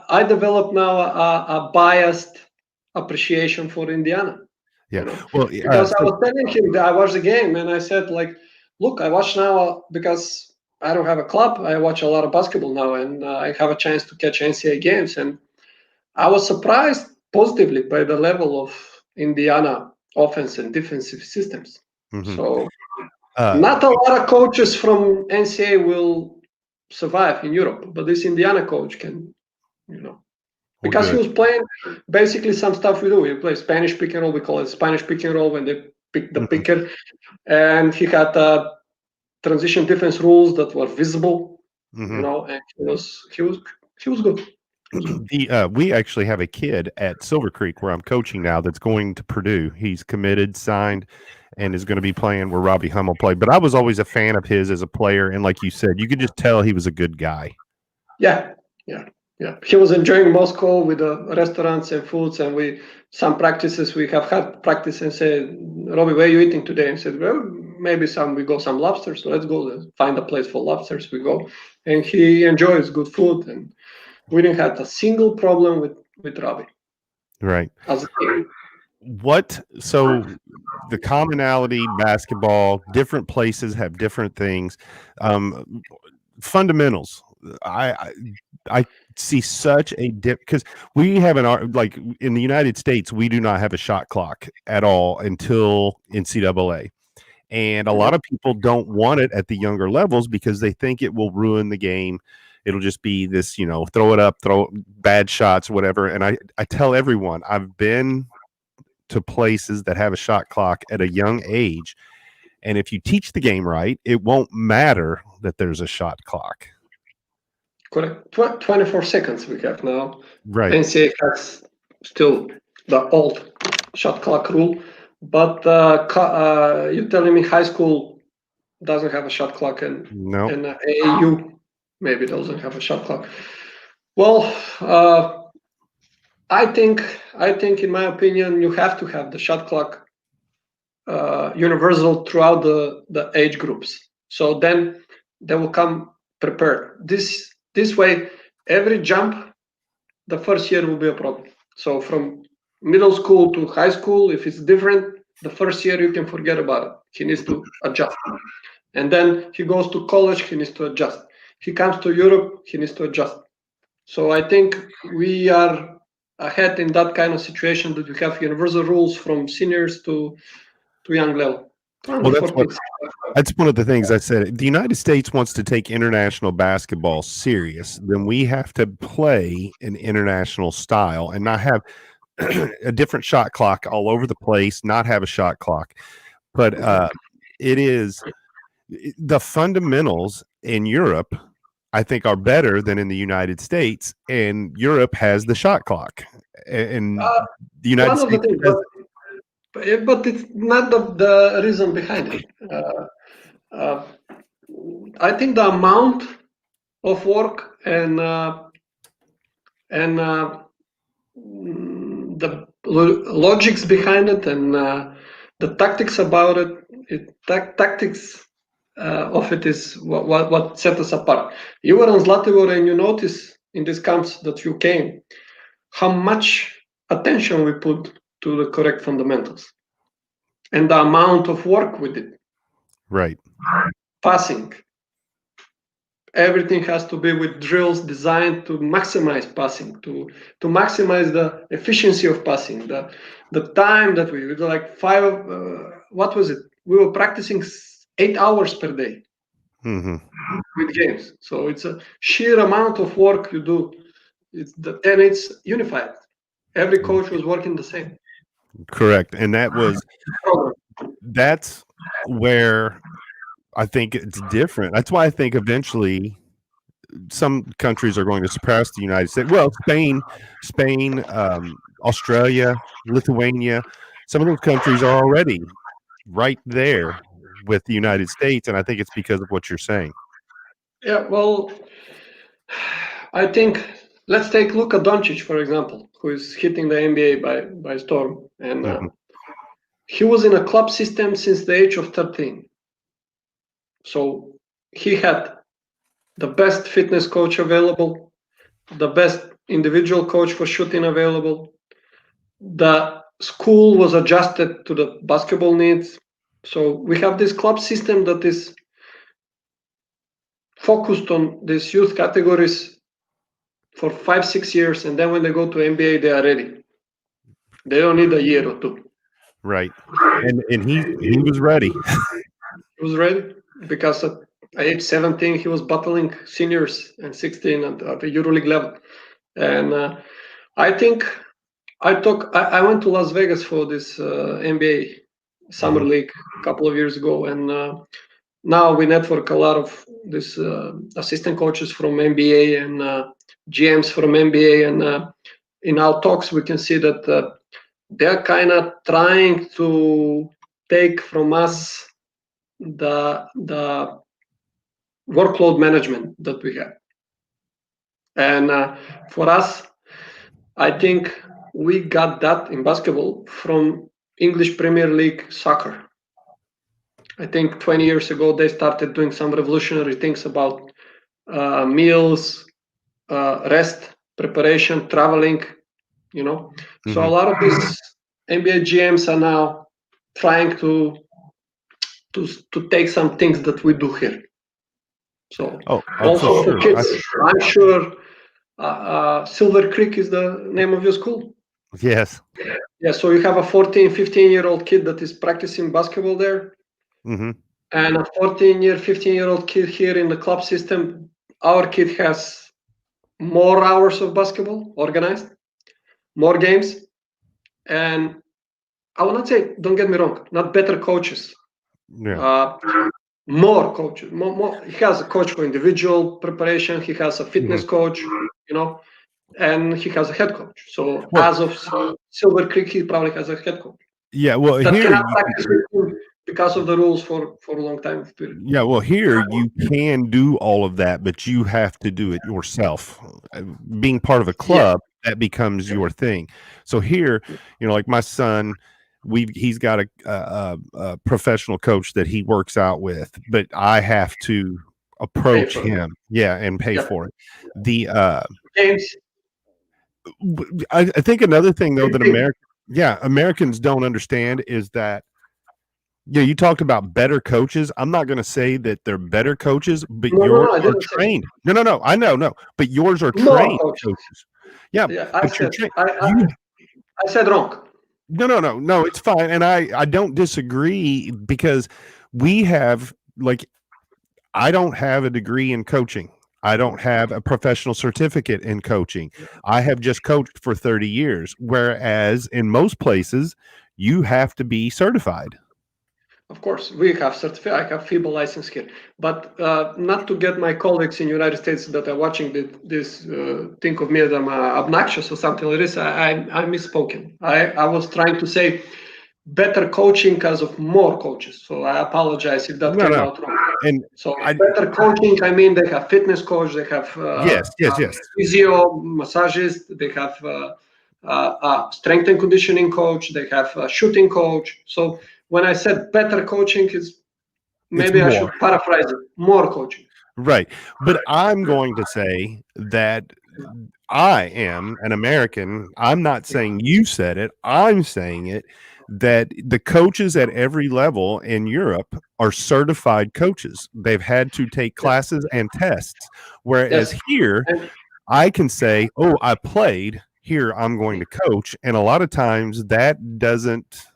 I developed now a biased appreciation for Indiana.
Yeah.
Because I was telling him that I watched the game, and I said, like, look, I watch now because I don't have a club. I watch a lot of basketball now, and I have a chance to catch NCAA games. And I was surprised positively by the level of Indiana offense and defensive systems. Mm-hmm. So not a lot of coaches from NCAA will survive in Europe, but this Indiana coach can, because he was playing basically some stuff we do. We play Spanish pick and roll. We call it Spanish pick and roll when they pick the picker. And he had transition defense rules that were visible, and he was good.
We actually have a kid at Silver Creek where I'm coaching now that's going to Purdue. He's committed, signed, and is going to be playing where Robbie Hummel played. But I was always a fan of his as a player, and like you said, you could just tell he was a good guy.
Yeah. He was enjoying Moscow with the restaurants and foods, and some practices we have had practice and said, Robbie, where are you eating today? And said, well, maybe we go some lobsters. So let's go find a place for lobsters. We go, and he enjoys good food, and we didn't have a single problem with Robbie.
Right. So the commonality, basketball, different places have different things. Fundamentals. I I see such a dip because we have like in the United States, we do not have a shot clock at all until NCAA. And a lot of people don't want it at the younger levels because they think it will ruin the game. It'll just be this, throw it up, throw bad shots, whatever. And I tell everyone, I've been to places that have a shot clock at a young age. And if you teach the game right, it won't matter that there's a shot clock.
Correct. 24 seconds we have now.
Right.
NCAA has still the old shot clock rule, but you're telling me high school doesn't have a shot clock, and
No.
and AAU maybe doesn't have a shot clock. Well, I think in my opinion, you have to have the shot clock universal throughout the age groups. So then they will come prepared. This way, every jump, the first year will be a problem. So from middle school to high school, if it's different, the first year you can forget about it. He needs to adjust. And then he goes to college, he needs to adjust. He comes to Europe, he needs to adjust. So I think we are ahead in that kind of situation that we have universal rules from seniors to young level.
Well, that's one of the things I said. If the United States wants to take international basketball serious, then we have to play an international style and not have a different shot clock all over the place, not have a shot clock. But it is the fundamentals in Europe, I think, are better than in the United States, and Europe has the shot clock. And the United States
but it's not the reason behind it. I think the amount of work and the logics behind it and the tactics about it, tactics of it is what set us apart. You were on Zlatibor and you notice in these camps that you came how much attention we put to the correct fundamentals and the amount of work we did.
Right.
Passing. Everything has to be with drills designed to maximize passing, to maximize the efficiency of passing, the time that we did, like what was it? We were practicing 8 hours per day with games. So it's a sheer amount of work you do. And it's unified. Every coach was working the same.
Correct. And that's where I think it's different. That's why I think eventually some countries are going to surpass the United States. Well, Spain, Australia, Lithuania, some of those countries are already right there with the United States, and I think it's because of what you're saying.
Yeah, well, I think let's take Luka Doncic, for example, who is hitting the NBA by storm. And he was in a club system since the age of 13. So he had the best fitness coach available, the best individual coach for shooting available. The school was adjusted to the basketball needs. So we have this club system that is focused on these youth categories for 5-6 years, and then when they go to NBA, they are ready. They don't need a year or two.
Right. And he was ready.
He was ready because at age 17 he was battling seniors and 16 at the EuroLeague level. And I think I went to Las Vegas for this NBA summer league a couple of years ago, and now we network a lot of these assistant coaches from NBA and GMs from NBA, and in our talks we can see that they're kind of trying to take from us the workload management that we have. And for us, I think we got that in basketball from English Premier League soccer. I think 20 years ago, they started doing some revolutionary things about meals, rest, preparation, traveling, So a lot of these NBA GMs are now trying to take some things that we do here. So
for
also for
sure.
kids, I'm sure Silver Creek is the name of your school.
Yes.
Yeah, so you have a 14, 15-year-old kid that is practicing basketball there,
Mm-hmm.
and a 15-year-old kid here in the club system. Our kid has more hours of basketball organized, more games, and I will not say, don't get me wrong, not better coaches,
Yeah.
more coaches. More. He has a coach for individual preparation. He has a fitness coach, and he has a head coach. So
Well,
as of Silver Creek, he probably has a head coach
yeah. Well,
that
here
cannot practice with him because of the rules for a long time period.
Yeah, well, here you can do all of that, but you have to do it yourself. Being part of a
Yeah,
club, that becomes your thing. So here, like my son, he's got a professional coach that he works out with, but I have to approach
for it.
him, and pay
Yeah.
for it. The
Games.
I think another thing though that
Big.
Americans don't understand is that. Yeah, you talked about better coaches. I'm not going to say that they're better coaches, but yours
I
are
didn't say
trained. No. I know, no, but yours are
more
trained
coaches.
coaches. Yeah,
Yeah, I
but you're
said
trained.
I said wrong.
No. It's fine, and I don't disagree because we have I don't have a degree in coaching. I don't have a professional certificate in coaching. I have just coached for 30 years, whereas in most places you have to be certified.
Of course, we have certificate. I have FIBA license here, but not to get my colleagues in the United States that are watching this think of me that I'm obnoxious or something like this. I misspoken. I was trying to say better coaching because of more coaches. So I apologize if that came
No,
out wrong.
and
So better coaching, I mean, they have fitness coach, they have
yes.
physio, massagist, they have strength and conditioning coach, they have a shooting coach. So when I said better coaching, is
It's
maybe I should
more.
paraphrase it, more coaching.
Right. But I'm going to say that I am an American. I'm not saying you said it. I'm saying it that the coaches at every level in Europe are certified coaches. They've had to take classes and tests. Whereas
Yes.
here, I can say, oh, I played. Here, I'm going to coach. And a lot of times that doesn't.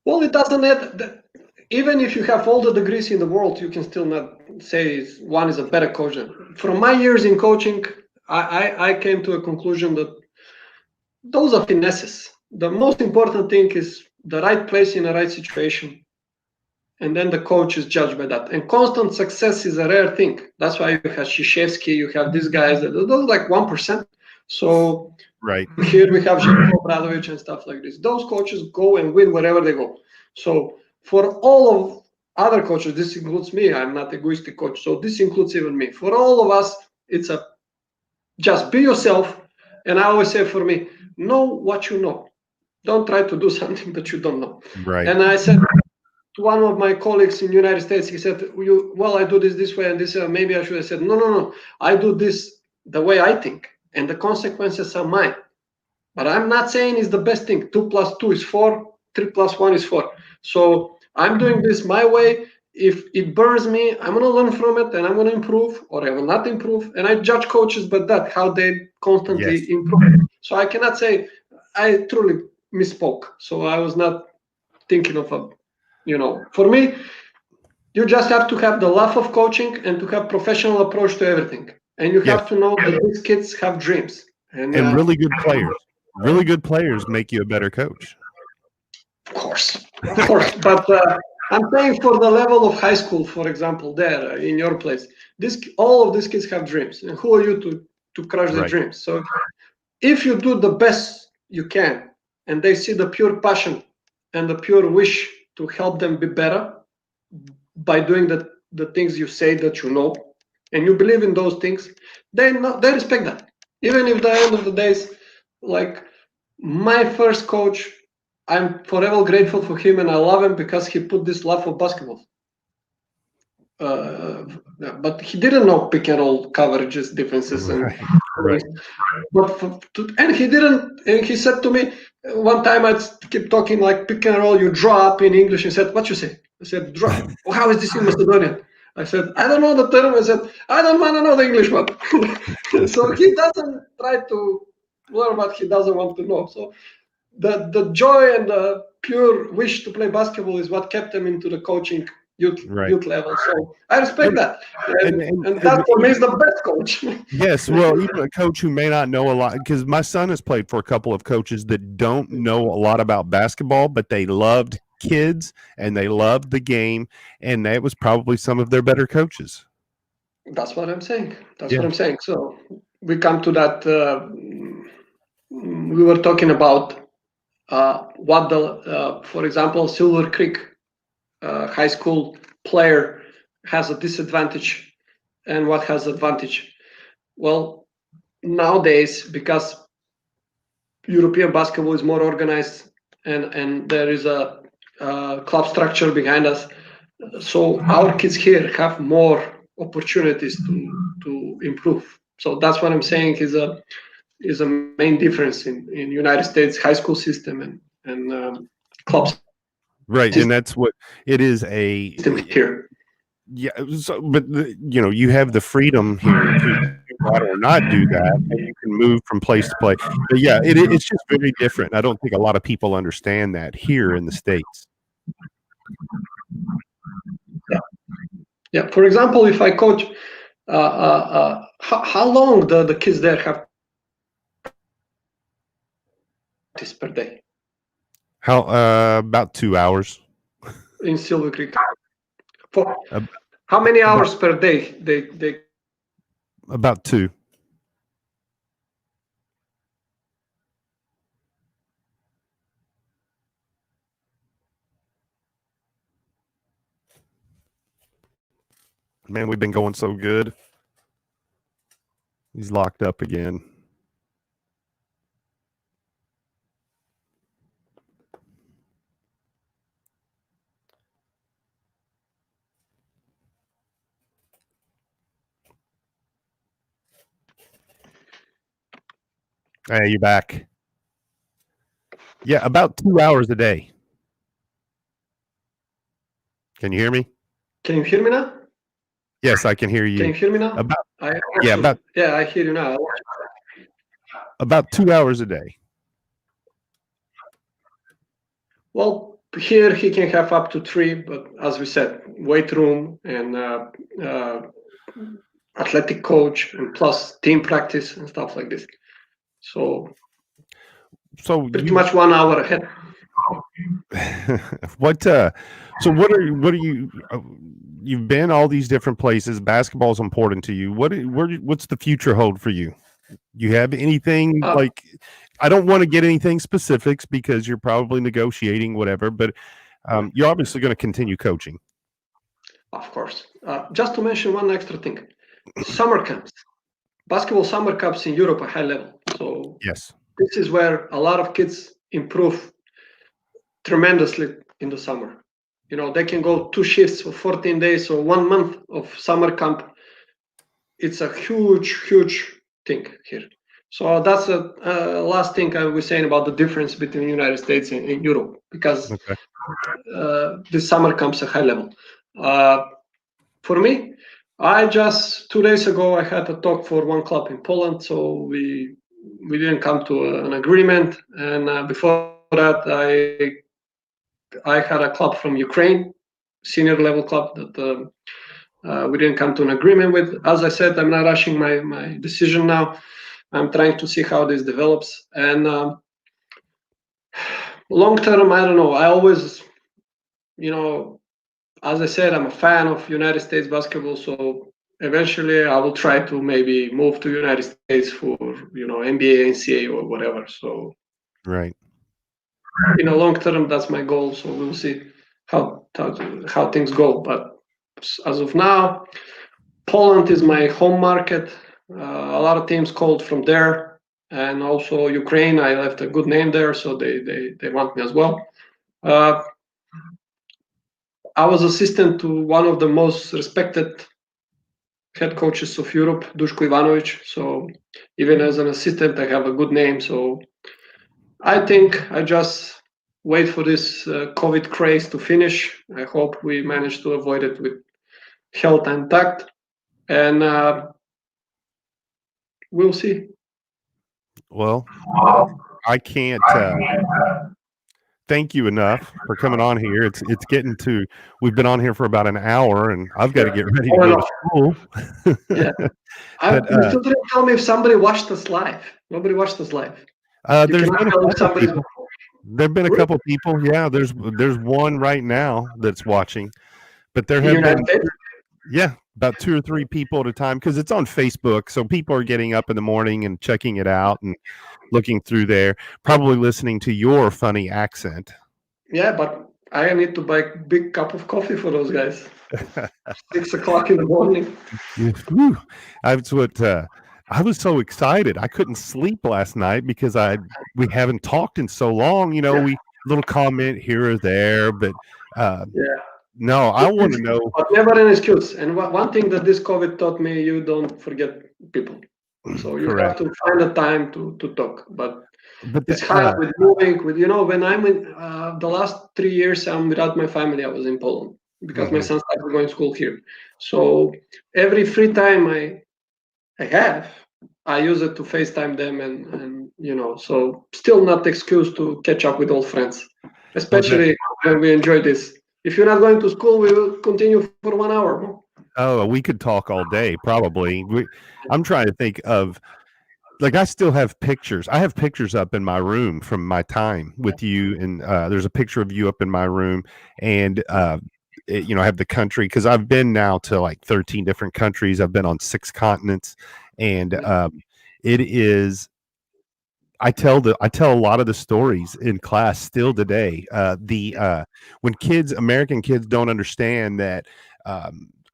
Well, it doesn't add. Even if you have all the degrees in the world, you can still not say one is a better coach. From my years in coaching, I came to a conclusion that those are finesses. The most important thing is the right place in the right situation, and then the coach is judged by that. And constant success is a rare thing. That's why you have Shishevsky, you have these guys that those like 1%. So
right
here we have Željko Obradović and stuff like this. Those coaches go and win wherever they go. So for all of other coaches, this includes me. I'm not egoistic coach, so this includes even me. For all of us, it's a just be yourself. And I always say for me, know what you know. Don't try to do something that you don't know.
right
And I said to one of my colleagues in the United States, he said, well, I do this way and this, maybe I should have said, no. I do this the way I think, and the consequences are mine. But I'm not saying it's the best thing. 2 + 2 is 4, 3 + 1 is 4. So I'm doing this my way. If it burns me, I'm going to learn from it and I'm going to improve, or I will not improve. And I judge coaches by that, how they constantly improve. So I cannot say I truly misspoke. So I was not thinking of for me, you just have to have the love of coaching and to have professional approach to everything. And you have to know that these kids have dreams. And
really good players. Really good players make you a better coach.
Of course. But I'm saying for the level of high school, for example, there in your place, all of these kids have dreams. And who are you to crush their dreams? So if you do the best you can, and they see the pure passion and the pure wish to help them be better by doing the things you say that you know, and you believe in those things, they respect that. Even if the end of the days, like my first coach, I'm forever grateful for him, and I love him because he put this love for basketball. But he didn't know pick and roll coverages, defenses, and and he didn't. And he said to me one time, I keep talking like pick and roll. You draw up in English. He said, "What you say?" I said, "Draw." How is this in Macedonian? I said, I don't know the term. I said, I don't want to know the English one. So he doesn't try to learn what he doesn't want to know. So the joy and the pure wish to play basketball is what kept him into the coaching youth level. So I respect that. And that for me is the best coach.
Yes, well, even a coach who may not know a lot, because my son has played for a couple of coaches that don't know a lot about basketball, but they loved kids and they loved the game, and that was probably some of their better coaches.
That's what I'm saying. That's what I'm saying. So we come to that. We were talking about what the, for example, Silver Creek high school player has a disadvantage and what has advantage. Well, nowadays, because European basketball is more organized and there is a club structure behind us, so our kids here have more opportunities to improve. So that's what I'm saying is a main difference in United States high school system and clubs.
Right, and that's what it is
here.
Yeah, so, but you have the freedom here to do that or not do that, and you can move from place to place. But yeah, it's just very different. I don't think a lot of people understand that here in the States.
Yeah. For example, if I coach, how long the kids there have practice per day?
How about 2 hours
in Silver Creek? For how many hours per day they
about 2. Man, we've been going so good. He's locked up again. Hey, you back? Yeah, about 2 hours a day. Can you hear me?
Can you hear me now?
Yes, I can hear you.
Can you hear me now?
Yeah,
I hear you now.
About 2 hours a day.
Well, here he can have up to 3, but as we said, weight room and athletic coach and plus team practice and stuff like this. So pretty much 1 hour ahead.
So what are you you've been all these different places. Basketball is important to you. What's the future hold for you? You have anything like, I don't want to get anything specifics because you're probably negotiating whatever, but you're obviously going to continue coaching.
Of course. Just to mention one extra thing, summer camps, basketball summer camps in Europe are high level. So
yes,
this is where a lot of kids improve tremendously in the summer. They can go 2 shifts for 14 days or 1 month of summer camp. It's a huge thing here. So that's the last thing I was saying about the difference between the United States and Europe, because the summer camps are high level. For me, I just 2 days ago I had a talk for one club in Poland, so we didn't come to an agreement. And before that, I had a club from Ukraine, senior level club that we didn't come to an agreement with. As I said, I'm not rushing my decision now. I'm trying to see how this develops. And long term, I don't know. I always, as I said, I'm a fan of United States basketball. So eventually I will try to maybe move to United States for, NBA, NCAA or whatever. So
right.
In a long term, that's my goal. So we'll see how things go. But as of now, Poland is my home market. A lot of teams called from there, and also Ukraine. I left a good name there, so they want me as well. I was assistant to one of the most respected head coaches of Europe, Duško Ivanović. So even as an assistant, I have a good name. So I think I just wait for this COVID craze to finish. I hope we manage to avoid it with health intact, and we'll see.
Well, I can't thank you enough for coming on here. It's getting to we've been on here for about an hour, and I've got to get ready to go to school.
Yeah.
But
You still didn't tell me if somebody watched us live. Nobody watched us live. You
there's
cannot
been a
tell if
couple
somebody's.
people. There've been a couple people. Yeah, there's one right now that's watching, but there
In the
have
United
been
States?
about 2 or 3 people at a time because it's on Facebook. So people are getting up in the morning and checking it out and looking through there, probably listening to your funny accent.
Yeah, but I need to buy a big cup of coffee for those guys. 6 o'clock in the morning.
Whew. That's what I was so excited. I couldn't sleep last night because we haven't talked in so long. We little comment here or there, but
Yeah.
no, I want to know.
But never an excuse. And one thing that this COVID taught me, you don't forget people. So you have to find a time to talk. But it's hard with moving. When I'm in the last 3 years, I'm without my family. I was in Poland because my son started going to school here. So every free time I have, I use it to FaceTime them, and so still not excuse to catch up with old friends, especially when we enjoy this. If you're not going to school, we will continue for 1 hour.
Oh, we could talk all day, probably. I'm trying to think of, like, I still have pictures. I have pictures up in my room from my time with you, and there's a picture of you up in my room, and I have the country because I've been now to like 13 different countries. I've been on 6 continents, and it is. I tell a lot of the stories in class still today. When American kids don't understand that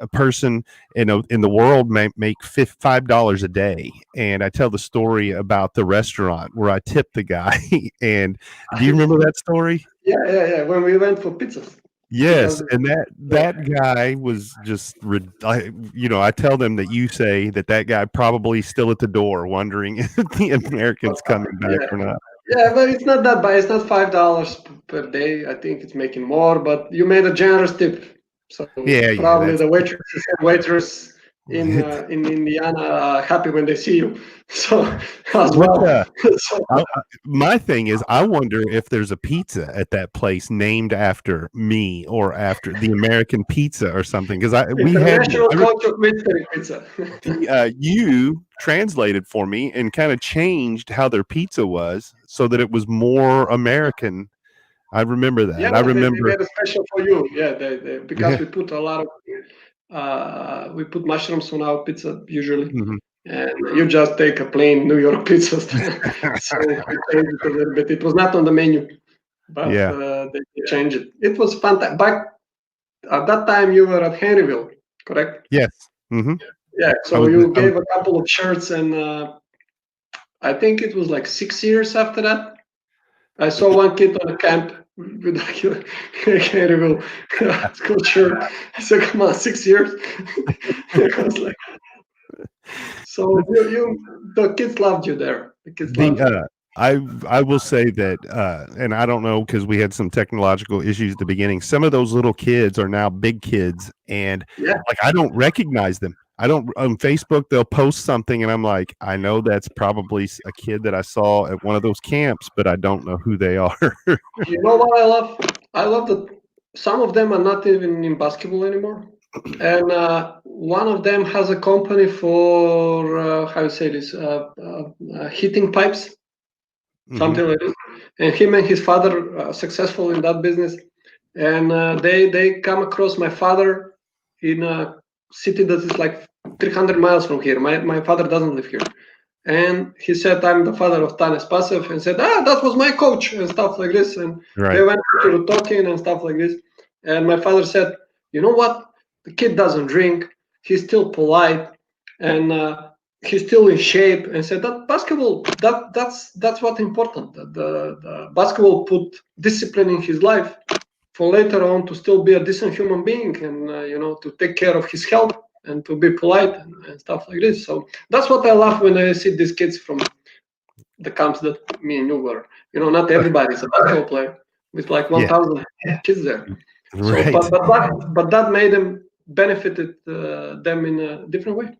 a person in the world may make $5 a day, and I tell the story about the restaurant where I tipped the guy. And do you remember that story?
Yeah. When we went for pizzas.
Yes, and that guy was just, I tell them that you say that guy probably still at the door wondering if the American's coming back or not.
Yeah, but it's not that bad. It's not $5 per day. I think it's making more, but you made a generous tip. So probably the waitresses and waitress in Indiana are happy when they see you. So as well.
My thing is, I wonder if there's a pizza at that place named after me or after the American pizza or something. Because we had
culture mystery pizza.
You translated for me and kind of changed how their pizza was so that it was more American. I remember that.
Yeah,
I remember
they made a special for you. Yeah, because we put a lot of we put mushrooms on our pizza usually. And you just take a plain New York pizza. So we changed it a little bit. It was not on the menu, but they changed it. It was fantastic. Back at that time, you were at Henryville, correct?
Yes.
Yeah. So you gave a couple of shirts, and I think it was like 6 years after that. I saw one kid on a camp with a Henryville school shirt. I said, "Come on, 6 years." I was like. So the kids loved you there. The kids loved you.
I will say that, and I don't know because we had some technological issues at the beginning. Some of those little kids are now big kids, and like I don't recognize them. I don't on Facebook. They'll post something, and I'm like, I know that's probably a kid that I saw at one of those camps, but I don't know who they are.
You know what I love? I love that some of them are not even in basketball anymore. And one of them has a company for how you say this heating pipes, something like this. And him and his father are successful in that business. And they come across my father in a city that is like 300 miles from here. My father doesn't live here. And he said, "I'm the father of Tane Spasev," and said, "that was my coach," and stuff like this. And they went to the talking and stuff like this. And my father said, "You know what? The kid doesn't drink. He's still polite, and he's still in shape." And said that basketball, that's what's important. The basketball put discipline in his life for later on to still be a decent human being, and to take care of his health and to be polite and stuff like this. So that's what I love when I see these kids from the camps that me and you were. Not everybody's a basketball player. It's like 1,000 kids there.
Right.
So, but that made them benefited them in a different way.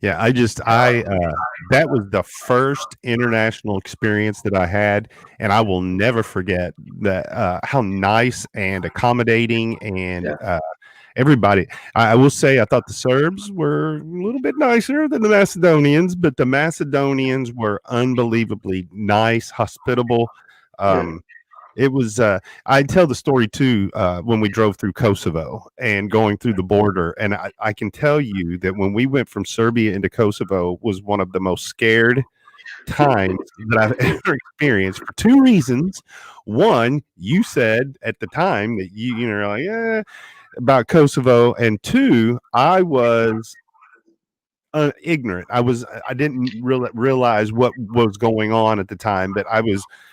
Yeah, that was the first international experience that I had, and I will never forget that how nice and accommodating and everybody. I will say I thought the Serbs were a little bit nicer than the Macedonians, but the Macedonians were unbelievably nice, hospitable. It was I tell the story too when we drove through Kosovo and going through the border, and I can tell you that when we went from Serbia into Kosovo was one of the most scared times that I've ever experienced for two reasons. One, you said at the time that you know like about Kosovo, and two, I was ignorant. I didn't realize what was going on at the time, but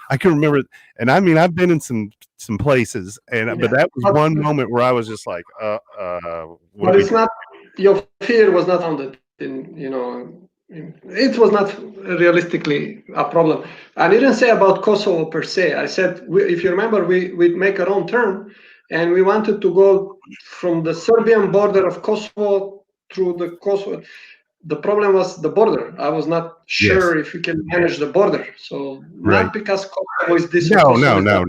I can remember, and I mean I've been in some places, and but that was one moment where I was just like
but it's not, your fear was not founded in, you know, it was not realistically a problem. I didn't say about Kosovo per se. I said, if you remember, we'd make a wrong turn, and we wanted to go from the Serbian border of Kosovo through the Kosovo. The problem was the border. I was not sure if we can manage the border. So not because Kosovo is this. No.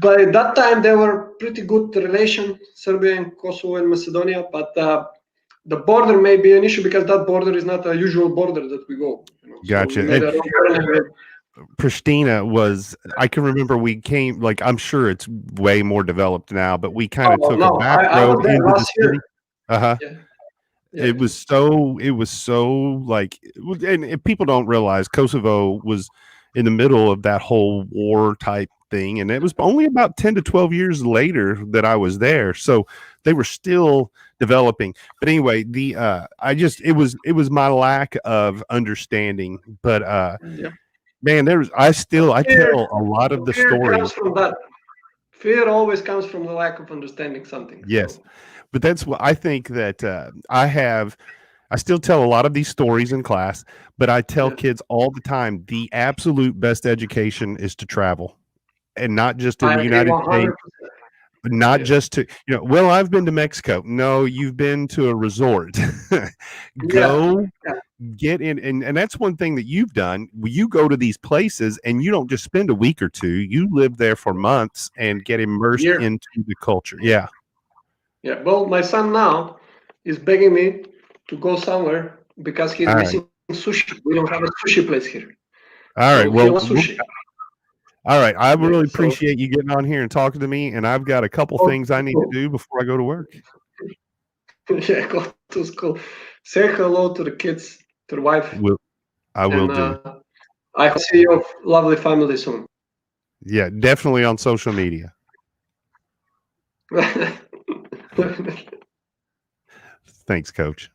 By that time, there were pretty good relations, Serbia and Kosovo and Macedonia, but the border may be an issue because that border is not a usual border that we go. You know?
Gotcha.
So
Pristina was, I can remember we came, like, I'm sure it's way more developed now, but we kind of took a back road into the city. It was so like, and people don't realize Kosovo was in the middle of that whole war type thing, and it was only about 10 to 12 years later that I was there, so they were still developing. But anyway, it was my lack of understanding, but man, I tell a lot of the stories
from that. Fear always comes from the lack of understanding something.
Yes. So. But that's what I think that I still tell a lot of these stories in class, but I tell kids all the time, the absolute best education is to travel, and not just in the United States, but not just to, you know, well, I've been to Mexico. No, you've been to a resort. Go get in. And that's one thing that you've done. You go to these places and you don't just spend a week or two, you live there for months and get immersed into the culture. Yeah.
Yeah, well, my son now is begging me to go somewhere because he's missing sushi. We don't have a sushi place here.
All right, well, all right. I really appreciate you getting on here and talking to me, and I've got a couple things I need to do before I go to work.
Yeah, go to school. Say hello to the kids, to the wife.
I will do.
I hope to see your lovely family soon.
Yeah, definitely on social media. Thanks, Coach.